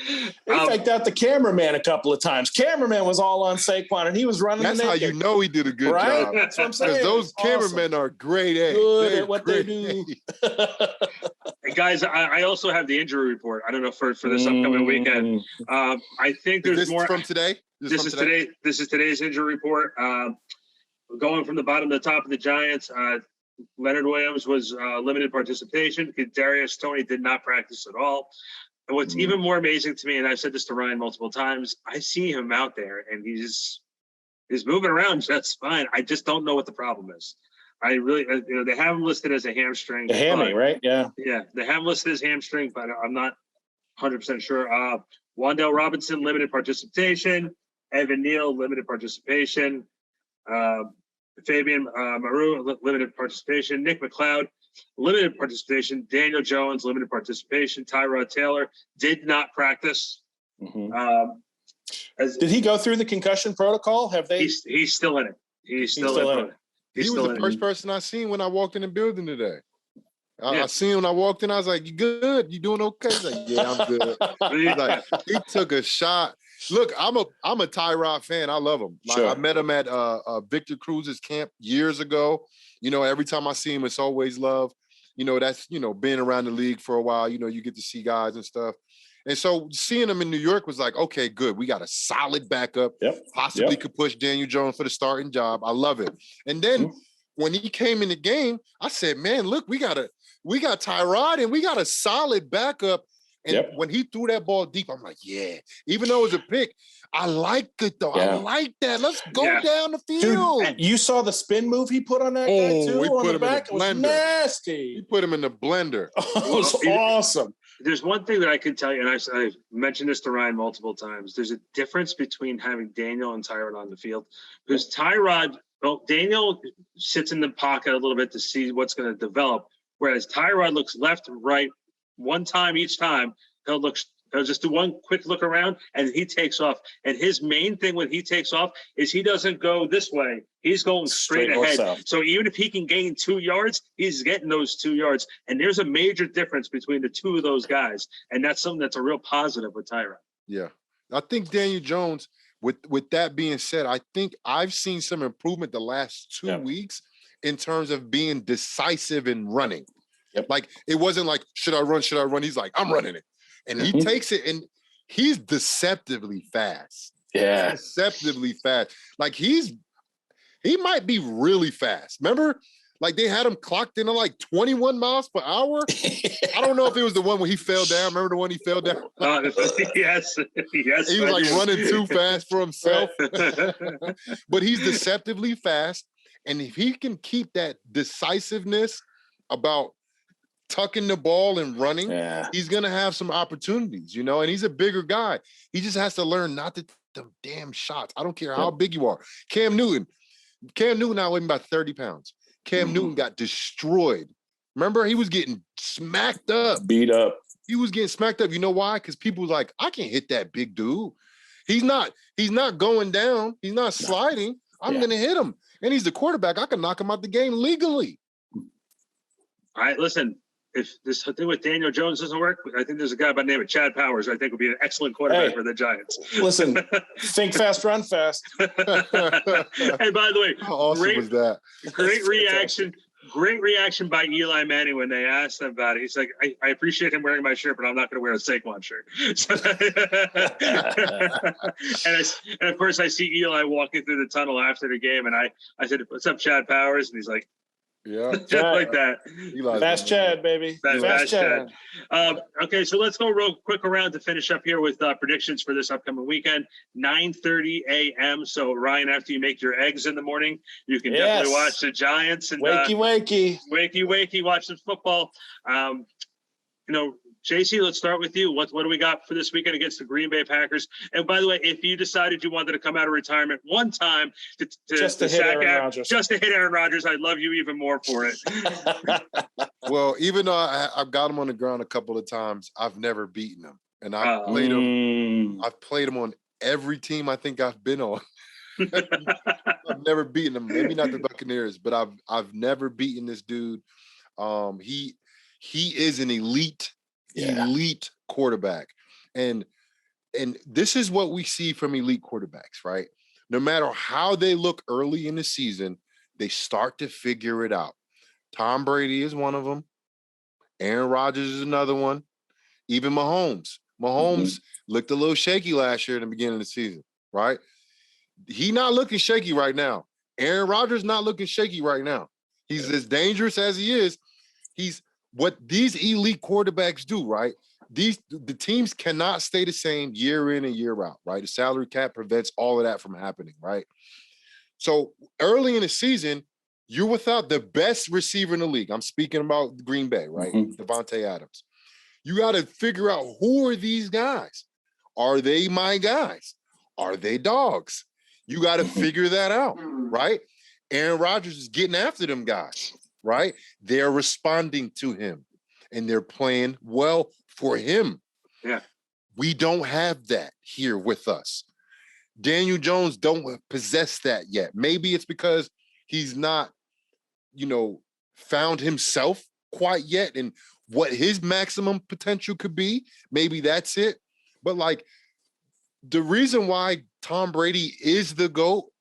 He faked out the cameraman a couple of times. Cameraman was all on Saquon, and he was running. That's how you know he did a good job. That's what I'm saying. Because those cameramen are great. Good at what they do. Guys, I also have the injury report. I don't know for this upcoming weekend. I think there's more from today. This is today's injury report. Going from the bottom to the top of the Giants, Leonard Williams was limited participation. Kadarius Toney did not practice at all. And what's even more amazing to me, and I've said this to Ryan multiple times, I see him out there and he's moving around just fine. I just don't know what the problem is. I really, they have him listed as a hamstring. A hammy, right? Yeah. Yeah, they have him listed as hamstring, but I'm not 100% sure. Wan'Dale Robinson, limited participation. Evan Neal, limited participation. Fabian Maru, limited participation. Nick McLeod, limited participation. Daniel Jones, limited participation. Tyrod Taylor did not practice. Did he go through the concussion protocol? Have they? He's still in it. He's still in it. He was the first person I seen when I walked in the building today. I seen him when I walked in. I was like, "You good? You doing okay?" He's like, "Yeah, I'm good." Like, he took a shot. Look, I'm a Tyrod fan. I love him. Like, I met him at Victor Cruz's camp years ago. Every time I see him, it's always love. That's being around the league for a while. You get to see guys and stuff. And so seeing him in New York was like, okay, good. We got a solid backup. Possibly could push Daniel Jones for the starting job. I love it. And then when he came in the game, I said, man, look, we got Tyrod and we got a solid backup. And when he threw that ball deep, I'm like, yeah. Even though it was a pick, I liked it though. I like that. Let's go down the field. Dude, you saw the spin move he put on that guy too on the back. It was nasty. He put him in the blender. It was awesome. There's one thing that I can tell you, and I've mentioned this to Ryan multiple times. There's a difference between having Daniel and Tyrod on the field. Because Daniel sits in the pocket a little bit to see what's going to develop, whereas Tyrod looks left and right one time each time. He'll just do one quick look around and he takes off. And his main thing when he takes off is he doesn't go this way. He's going straight ahead. South. So even if he can gain 2 yards, he's getting those 2 yards. And there's a major difference between the two of those guys. And that's something that's a real positive with Tyrod. Yeah. I think Daniel Jones, with that being said, I think I've seen some improvement the last 2 weeks in terms of being decisive in running. Like, it wasn't like, should I run? He's like, I'm running it. And he takes it, and he's deceptively fast. Yeah. Deceptively fast. Like, he might be really fast. Remember, like, they had him clocked in at like 21 miles per hour. I don't know if it was the one where he fell down. Remember the one he fell down? Yes. He was like running too fast for himself. But he's deceptively fast. And if he can keep that decisiveness about tucking the ball and running, he's going to have some opportunities, and he's a bigger guy. He just has to learn not to them damn shots. I don't care how big you are. Cam Newton now weighing about 30 pounds. Cam Newton got destroyed. Remember, he was getting smacked up. Beat up. He was getting smacked up. You know why? Because people was like, I can't hit that big dude. He's not going down. He's not sliding. I'm going to hit him. And he's the quarterback. I can knock him out the game legally. All right, listen. If this thing with Daniel Jones doesn't work, I think there's a guy by the name of Chad Powers I think would be an excellent quarterback for the Giants. Listen, think fast, run fast. Hey, by the way, how awesome was that? Great reaction by Eli Manning when they asked him about it. He's like, I appreciate him wearing my shirt, but I'm not going to wear a Saquon shirt. And of course, I see Eli walking through the tunnel after the game, and I said, "What's up, Chad Powers?" And he's like, just like that. Fast Chad, baby. Fast Chad. Okay, so let's go real quick around to finish up here with predictions for this upcoming weekend. 9:30 a.m. So, Ryan, after you make your eggs in the morning, you can definitely watch the Giants. And wakey, watch some football. JC, let's start with you. What do we got for this weekend against the Green Bay Packers? And by the way, if you decided you wanted to come out of retirement one time to hit Aaron Rodgers, I'd love you even more for it. Well, even though I've got him on the ground a couple of times, I've never beaten him. And I've played him. I've played him on every team I think I've been on. I've never beaten him. Maybe not the Buccaneers, but I've never beaten this dude. He is an elite quarterback. And this is what we see from elite quarterbacks, right? No matter how they look early in the season, they start to figure it out. Tom Brady is one of them. Aaron Rodgers is another one. Even Mahomes. Mahomes looked a little shaky last year in the beginning of the season, right? He not looking shaky right now. Aaron Rodgers not looking shaky right now. He's as dangerous as he is. He's what these elite quarterbacks do, right? The teams cannot stay the same year in and year out, right? The salary cap prevents all of that from happening, right? So early in the season, you're without the best receiver in the league. I'm speaking about Green Bay, right? Devontae Adams. You got to figure out, who are these guys? Are they my guys? Are they dogs? You got to figure that out, right? Aaron Rodgers is getting after them guys, right? They're responding to him, and they're playing well for him. Yeah. We don't have that here with us. Daniel Jones don't possess that yet. Maybe it's because he's not, found himself quite yet and what his maximum potential could be. Maybe that's it. But the reason why Tom Brady is the GOAT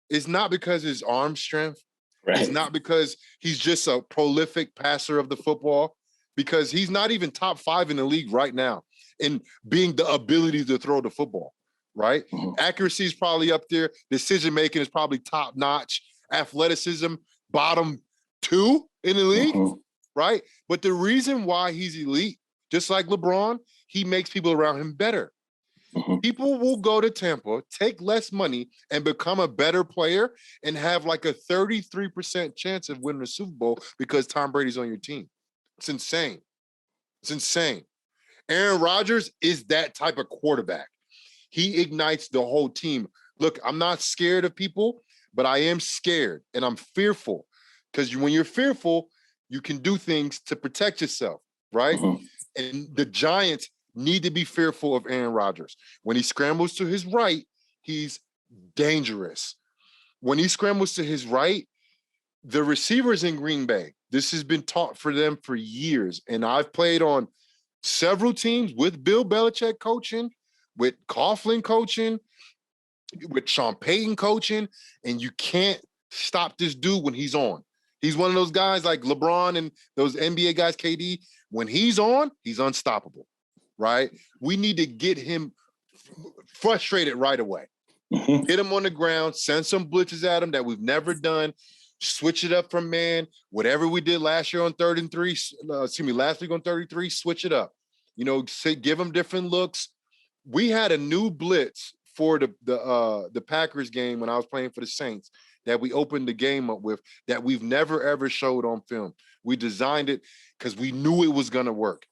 is not because his arm strength. Right. It's not because he's just a prolific passer of the football, because he's not even top 5 in the league right now in being the ability to throw the football, right? Accuracy is probably up there. Decision-making is probably top-notch. Athleticism, bottom 2 in the league, right? But the reason why he's elite, just like LeBron, he makes people around him better. People will go to Tampa, take less money, and become a better player and have a 33% chance of winning the Super Bowl because Tom Brady's on your team. It's insane. It's insane. Aaron Rodgers is that type of quarterback. He ignites the whole team. Look, I'm not scared of people, but I am scared and I'm fearful, because when you're fearful, you can do things to protect yourself, right? And the Giants need to be fearful of Aaron Rodgers. When he scrambles to his right, he's dangerous. When he scrambles to his right, the receivers in Green Bay, this has been taught for them for years. And I've played on several teams with Bill Belichick coaching, with Coughlin coaching, with Sean Payton coaching, and you can't stop this dude when he's on. He's one of those guys like LeBron and those NBA guys, KD. When he's on, he's unstoppable, right? We need to get him frustrated right away. Get him on the ground, send some blitzes at him that we've never done, switch it up from man. Whatever we did last year on 3rd and 3, last week on 33, switch it up. Give him different looks. We had a new blitz for the Packers game when I was playing for the Saints that we opened the game up with that we've never, ever showed on film. We designed it because we knew it was going to work.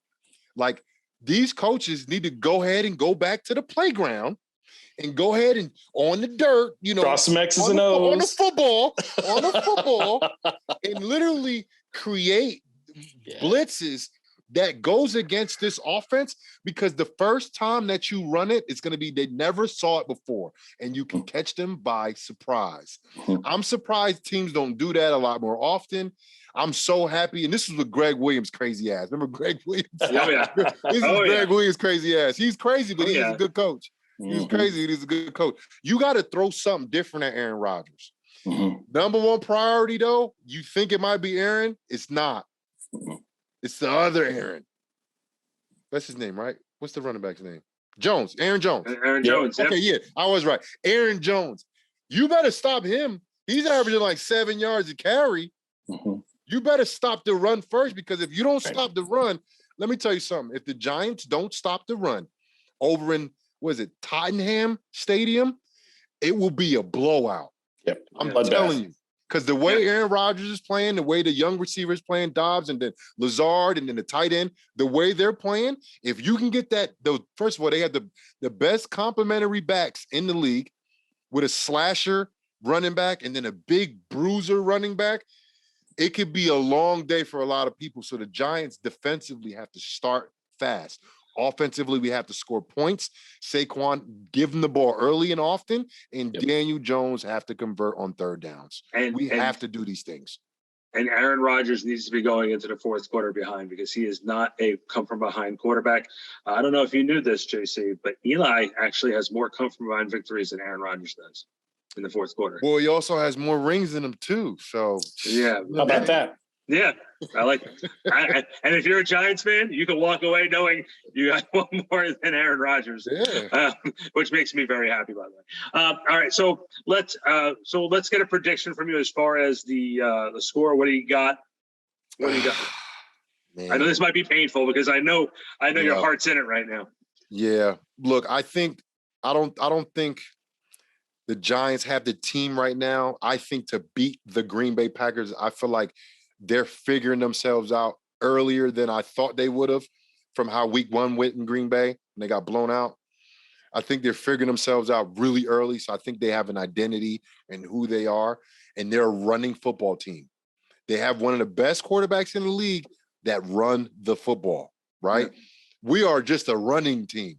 These coaches need to go ahead and go back to the playground and go ahead and on the dirt, draw some X's and O's on the football, and literally create blitzes that goes against this offense, because the first time that you run it, it's going to be they never saw it before, and you can catch them by surprise. I'm surprised teams don't do that a lot more often. I'm so happy. And this was with Greg Williams' crazy ass. Remember Greg Williams? This is Greg Williams' crazy ass. He's crazy, but he's a good coach. He's crazy. He's a good coach. You got to throw something different at Aaron Rodgers. Number one priority, though, you think it might be Aaron. It's not. It's the other Aaron. That's his name, right? What's the running back's name? Jones. Aaron Jones. Aaron Jones. Okay, yeah, I was right. Aaron Jones. You better stop him. He's averaging 7 yards a carry. You better stop the run first, because if you don't stop the run, let me tell you something. If the Giants don't stop the run over in, Tottenham Stadium, it will be a blowout. I'm telling you. Because the way Aaron Rodgers is playing, the way the young receivers playing, Dobbs and then Lazard and then the tight end, the way they're playing, if you can get that, first of all, they have the best complementary backs in the league with a slasher running back and then a big bruiser running back. It could be a long day for a lot of people. So the Giants defensively have to start fast. Offensively, we have to score points. Saquon, give them the ball early and often, and Daniel Jones have to convert on third downs. And we have to do these things. And Aaron Rodgers needs to be going into the fourth quarter behind, because he is not a come-from-behind quarterback. I don't know if you knew this, JC, but Eli actually has more come-from-behind victories than Aaron Rodgers does in the fourth quarter. Well, he also has more rings in him, too. So, how about that? Yeah, I like it. And if you're a Giants fan, you can walk away knowing you got one more than Aaron Rodgers, which makes me very happy, by the way. All right, so let's get a prediction from you as far as the score. What do you got? What do you got? Man. I know this might be painful because I know your heart's in it right now. Yeah. Look, I don't think the Giants have the team right now. I think to beat the Green Bay Packers, I feel like they're figuring themselves out earlier than I thought they would have from how week 1 went in Green Bay and they got blown out. I think they're figuring themselves out really early. So I think they have an identity and who they are, and they're a running football team. They have one of the best quarterbacks in the league that run the football, right? Yeah. We are just a running team,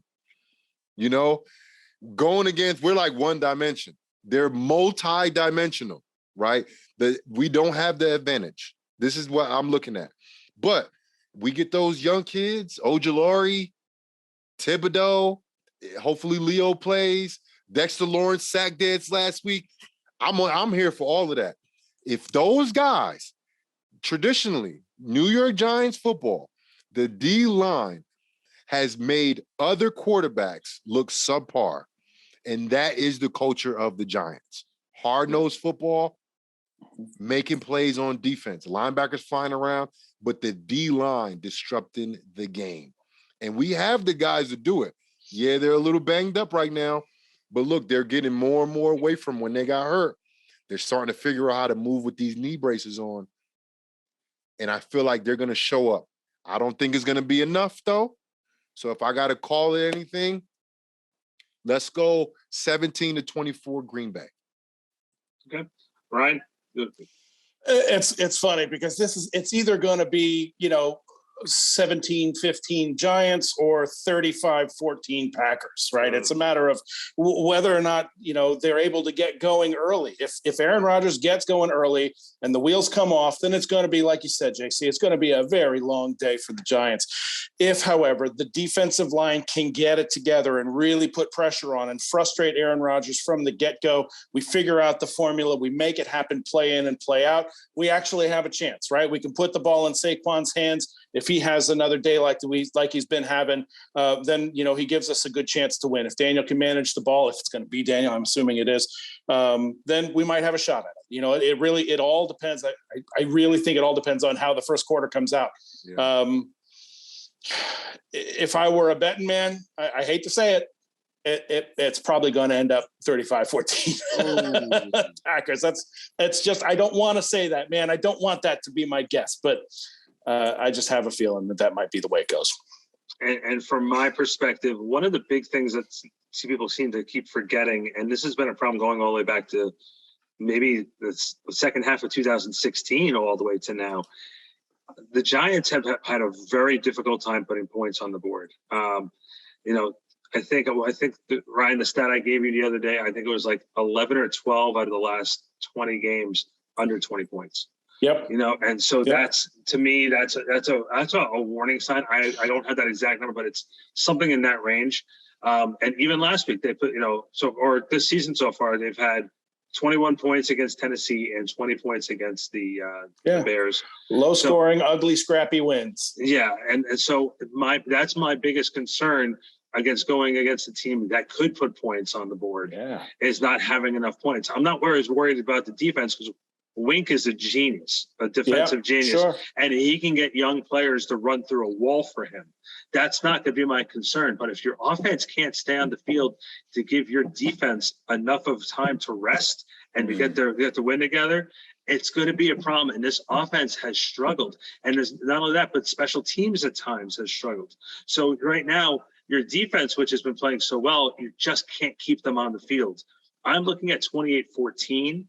going against, we're like one dimension. They're multi-dimensional, right? We don't have the advantage. This is what I'm looking at. But we get those young kids, Ojulari, Thibodeau, hopefully Leo plays, Dexter Lawrence sack dance last week. I'm here for all of that. If those guys, traditionally, New York Giants football, the D-line has made other quarterbacks look subpar. And that is the culture of the Giants. Hard-nosed football, making plays on defense, linebackers flying around, but the D-line disrupting the game. And we have the guys to do it. Yeah, they're a little banged up right now, but look, they're getting more and more away from when they got hurt. They're starting to figure out how to move with these knee braces on. And I feel like they're going to show up. I don't think it's going to be enough, though. So if I got to call it anything, let's go 17-24 Green Bay. Okay. Ryan? It's funny because it's either going to be, 17-15 Giants or 35-14 Packers, right? It's a matter of whether or not, they're able to get going early. If Aaron Rodgers gets going early and the wheels come off, then it's going to be, like you said, JC, it's going to be a very long day for the Giants. If, however, the defensive line can get it together and really put pressure on and frustrate Aaron Rodgers from the get-go, we figure out the formula, we make it happen, play in and play out, we actually have a chance, right? We can put the ball in Saquon's hands. If he has another day like he's been having, then, he gives us a good chance to win. If Daniel can manage the ball, if it's going to be Daniel, I'm assuming it is, then we might have a shot at it. It all depends. I really think it all depends on how the first quarter comes out. Yeah. If I were a betting man, I hate to say it, it's probably going to end up 35-14 Packers. That's just, I don't want to say that, man. I don't want that to be my guess, but I just have a feeling that might be the way it goes. And from my perspective, one of the big things that people seem to keep forgetting, and this has been a problem going all the way back to maybe the second half of 2016 all the way to now, the Giants have had a very difficult time putting points on the board. I think Ryan, the stat I gave you the other day, I think it was like 11 or 12 out of the last 20 games under 20 points. Yep. And so that's, to me, that's a warning sign. I don't have that exact number, but it's something in that range. And even last week they put, or this season so far, they've had 21 points against Tennessee and 20 points against the Bears. Low scoring, ugly, scrappy wins. Yeah. And so that's my biggest concern going against a team that could put points on the board is not having enough points. I'm not worried about the defense because Wink is a genius, a defensive genius, sure. And he can get young players to run through a wall for him. That's not going to be my concern. But if your offense can't stay on the field to give your defense enough of time to rest and to get the win together, it's going to be a problem. And this offense has struggled. And there's not only that, but special teams at times has struggled. So right now, your defense, which has been playing so well, you just can't keep them on the field. I'm looking at 28-14.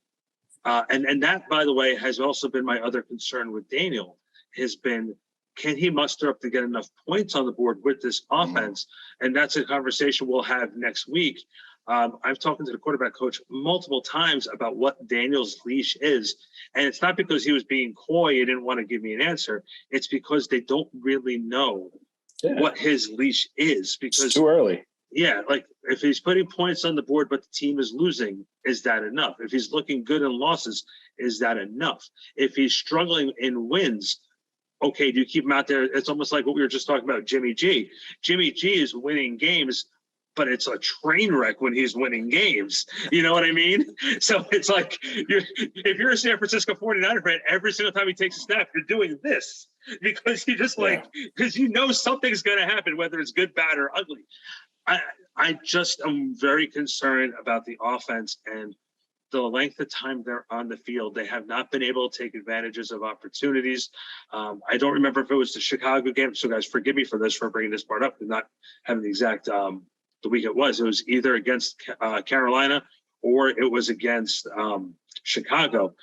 And that, by the way, has also been my other concern with Daniel, has been, can he muster up to get enough points on the board with this offense? And that's a conversation we'll have next week. I've talked to the quarterback coach multiple times about what Daniel's leash is. And it's not because he was being coy, he didn't want to give me an answer. It's because they don't really know what his leash is. Because it's too early. Yeah, like if he's putting points on the board, but the team is losing, is that enough? If he's looking good in losses, is that enough? If he's struggling in wins, okay, do you keep him out there? It's almost like what we were just talking about, Jimmy G. Jimmy G is winning games, but it's a train wreck when he's winning games. You know what I mean? So it's like, if you're a San Francisco 49er fan, every single time he takes a snap, you're doing this because you just because you know something's going to happen, whether it's good, bad, or ugly. I just am very concerned about the offense and the length of time they're on the field. They have not been able to take advantages of opportunities. I don't remember if it was the Chicago game. So guys, forgive me for this, for bringing this part up and not having the exact the week it was. It was either against Carolina or it was against Chicago,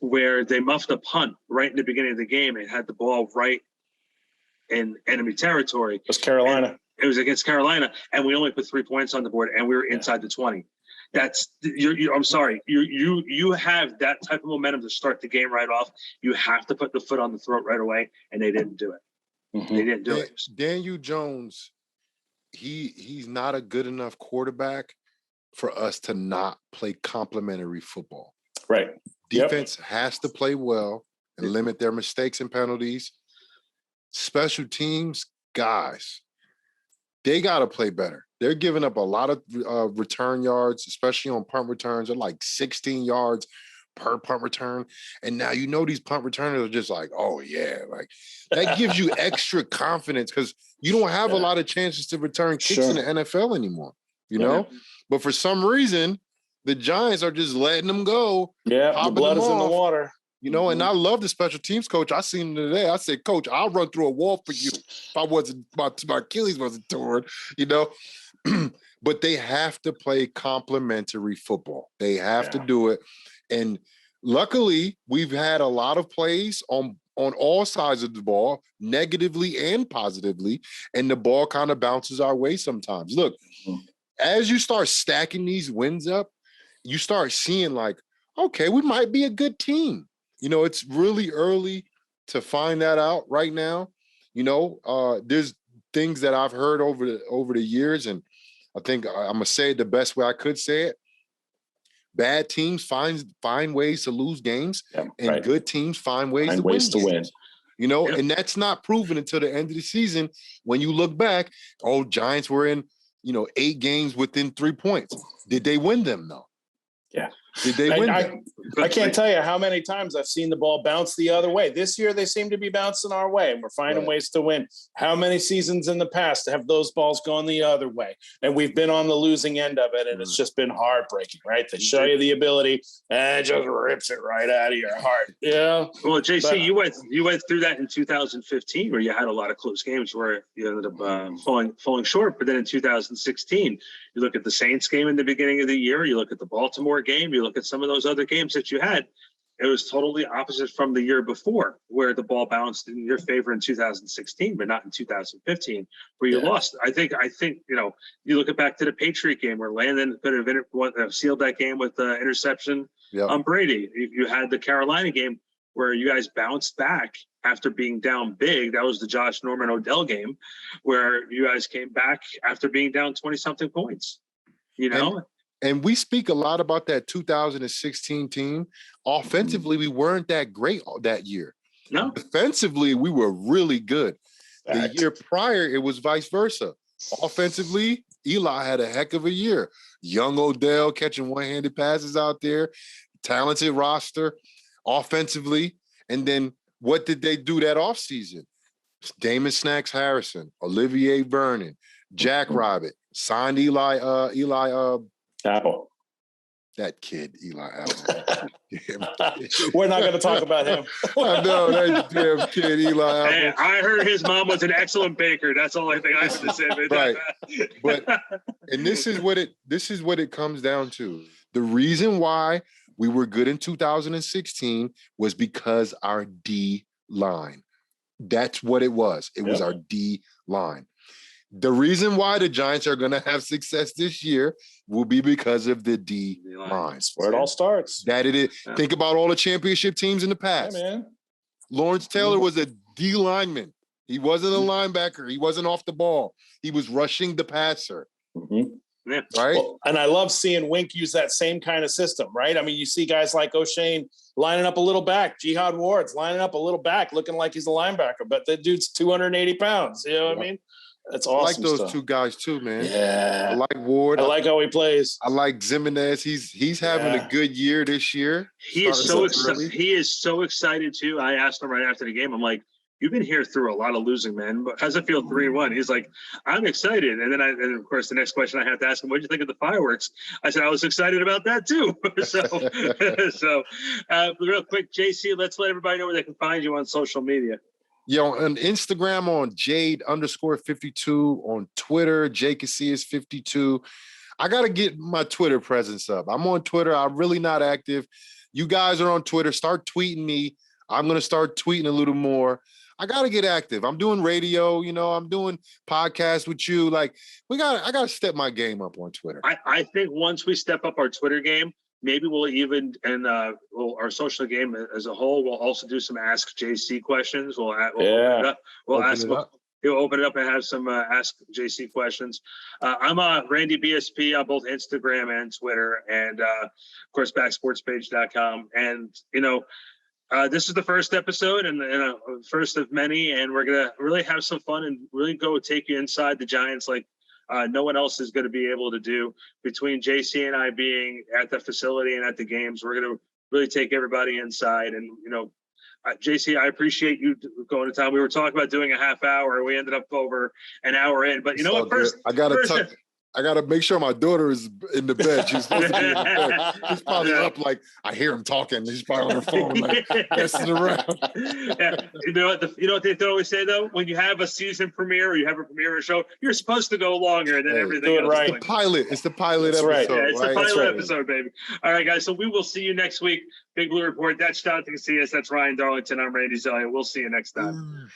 where they muffed a punt right in the beginning of the game and had the ball right in enemy territory. It was Carolina. And it was against Carolina, and we only put 3 points on the board, and we were inside the 20. That's I'm sorry. You have that type of momentum to start the game right off. You have to put the foot on the throat right away, and they didn't do it. Mm-hmm. They didn't do it. Daniel Jones, he's not a good enough quarterback for us to not play complementary football. Right. Defense has to play well and limit their mistakes and penalties. Special teams, guys, they got to play better. They're giving up a lot of return yards, especially on punt returns. They're like 16 yards per punt return. And now, these punt returners are just like, oh, yeah. Like that gives you extra confidence because you don't have a lot of chances to return kicks in the NFL anymore, you know? But for some reason, the Giants are just letting them go. Yeah, the blood is in the water. And I love the special teams coach. I seen him today. I said, Coach, I'll run through a wall for you if I wasn't, my Achilles wasn't torn, But they have to play complementary football. They have to do it. And luckily, we've had a lot of plays on all sides of the ball, negatively and positively, and the ball kind of bounces our way sometimes. Look, as you start stacking these wins up, you start seeing like, okay, we might be a good team. It's really early to find that out right now. There's things that I've heard over the years, and I think I'm gonna say it the best way I could say it. Bad teams find ways to lose games, and good teams find ways to win. And that's not proven until the end of the season. When you look back, Giants were in 8 games within 3 points. Did they win them though? Yeah. Did they win? I can't tell you how many times I've seen the ball bounce the other way. This year, they seem to be bouncing our way, and we're finding ways to win. How many seasons in the past have those balls gone the other way? And we've been on the losing end of it, and it's just been heartbreaking, right? They show you the ability, and it just rips it right out of your heart. Yeah. Well, JC, you went through that in 2015, where you had a lot of close games where you ended up falling short. But then in 2016, you look at the Saints game in the beginning of the year, you look at the Baltimore game, you look at some of those other games that you had, it was totally opposite from the year before, where the ball bounced in your favor in 2016, but not in 2015, where you lost. I think you look back to the Patriot game where Landon could have sealed that game with the interception on Brady. You had the Carolina game where you guys bounced back after being down big. That was the Josh Norman Odell game, where you guys came back after being down 20-something points. And we speak a lot about that 2016 team. Offensively, we weren't that great that year. No. Defensively, we were really good. The year prior, it was vice versa. Offensively, Eli had a heck of a year. Young Odell catching one-handed passes out there, talented roster. Offensively, and then what did they do that offseason? Damon Snacks Harrison, Olivier Vernon, Jack Rabbit, signed Eli Apple. That kid, Eli Apple. We're not going to talk about him. I know that damn kid, Eli Apple. Hey, I heard his mom was an excellent baker. That's all I think I have to say. Right. And this is what it comes down to. The reason why we were good in 2016 was because our D line. That's what it was. It was our D line. The reason why the Giants are going to have success this year will be because of the D line. That's where it all starts. That it is. Yeah. Think about all the championship teams in the past. Yeah, man. Lawrence Taylor was a D lineman. He wasn't a linebacker. He wasn't off the ball. He was rushing the passer. Mm-hmm. Yeah. Right. Well, and I love seeing Wink use that same kind of system, right? I mean, you see guys like O'Shane lining up a little back, Jihad Ward's lining up a little back, looking like he's a linebacker, but that dude's 280 pounds. You know what I mean? That's awesome. I like those stuff. two guys too, man. Yeah. I like Ward. I like how he plays. I like Zimenez. He's having a good year this year. He is so excited. He is so excited too. I asked him right after the game. I'm like, "You've been here through a lot of losing, man. But how's it feel 3-1?" He's like, "I'm excited." And then and of course the next question I have to ask him, "What did you think of the fireworks?" I said, "I was excited about that too." so real quick, JC, let's let everybody know where they can find you on social media. On Instagram on Jade_52, on Twitter, JCasillas52. I got to get my Twitter presence up. I'm on Twitter. I'm really not active. You guys are on Twitter. Start tweeting me. I'm going to start tweeting a little more. I got to get active. I'm doing radio, I'm doing podcasts with you. Like I got to step my game up on Twitter. I think once we step up our Twitter game, maybe we'll even, and our social game as a whole, we'll also do some Ask JC questions. We'll open it up. We'll open it up and have some Ask JC questions. I'm Randy BSP on both Instagram and Twitter, and of course, BackSportsPage.com. And, this is the first episode and first of many, and we're going to really have some fun and really go take you inside the Giants like no one else is going to be able to do. Between JC and I being at the facility and at the games, we're going to really take everybody inside. And, JC, I appreciate you going to town. We were talking about doing a half hour. We ended up over an hour in. But you know what? First, I got to make sure my daughter is in the bed. She's supposed to be in the bed. She's probably up like, I hear him talking. He's probably on her phone like, messing around. Yeah. You know what they always say, though? When you have a season premiere or you have a premiere show, you're supposed to go longer and then everything else. Right. It's the pilot. It's the pilot episode. Right. Yeah, it's the pilot episode, baby. All right, guys. So we will see you next week. Big Blue Report. That's Jonathan Casillas. That's Ryan Darlington. I'm Randy Zellea. We'll see you next time.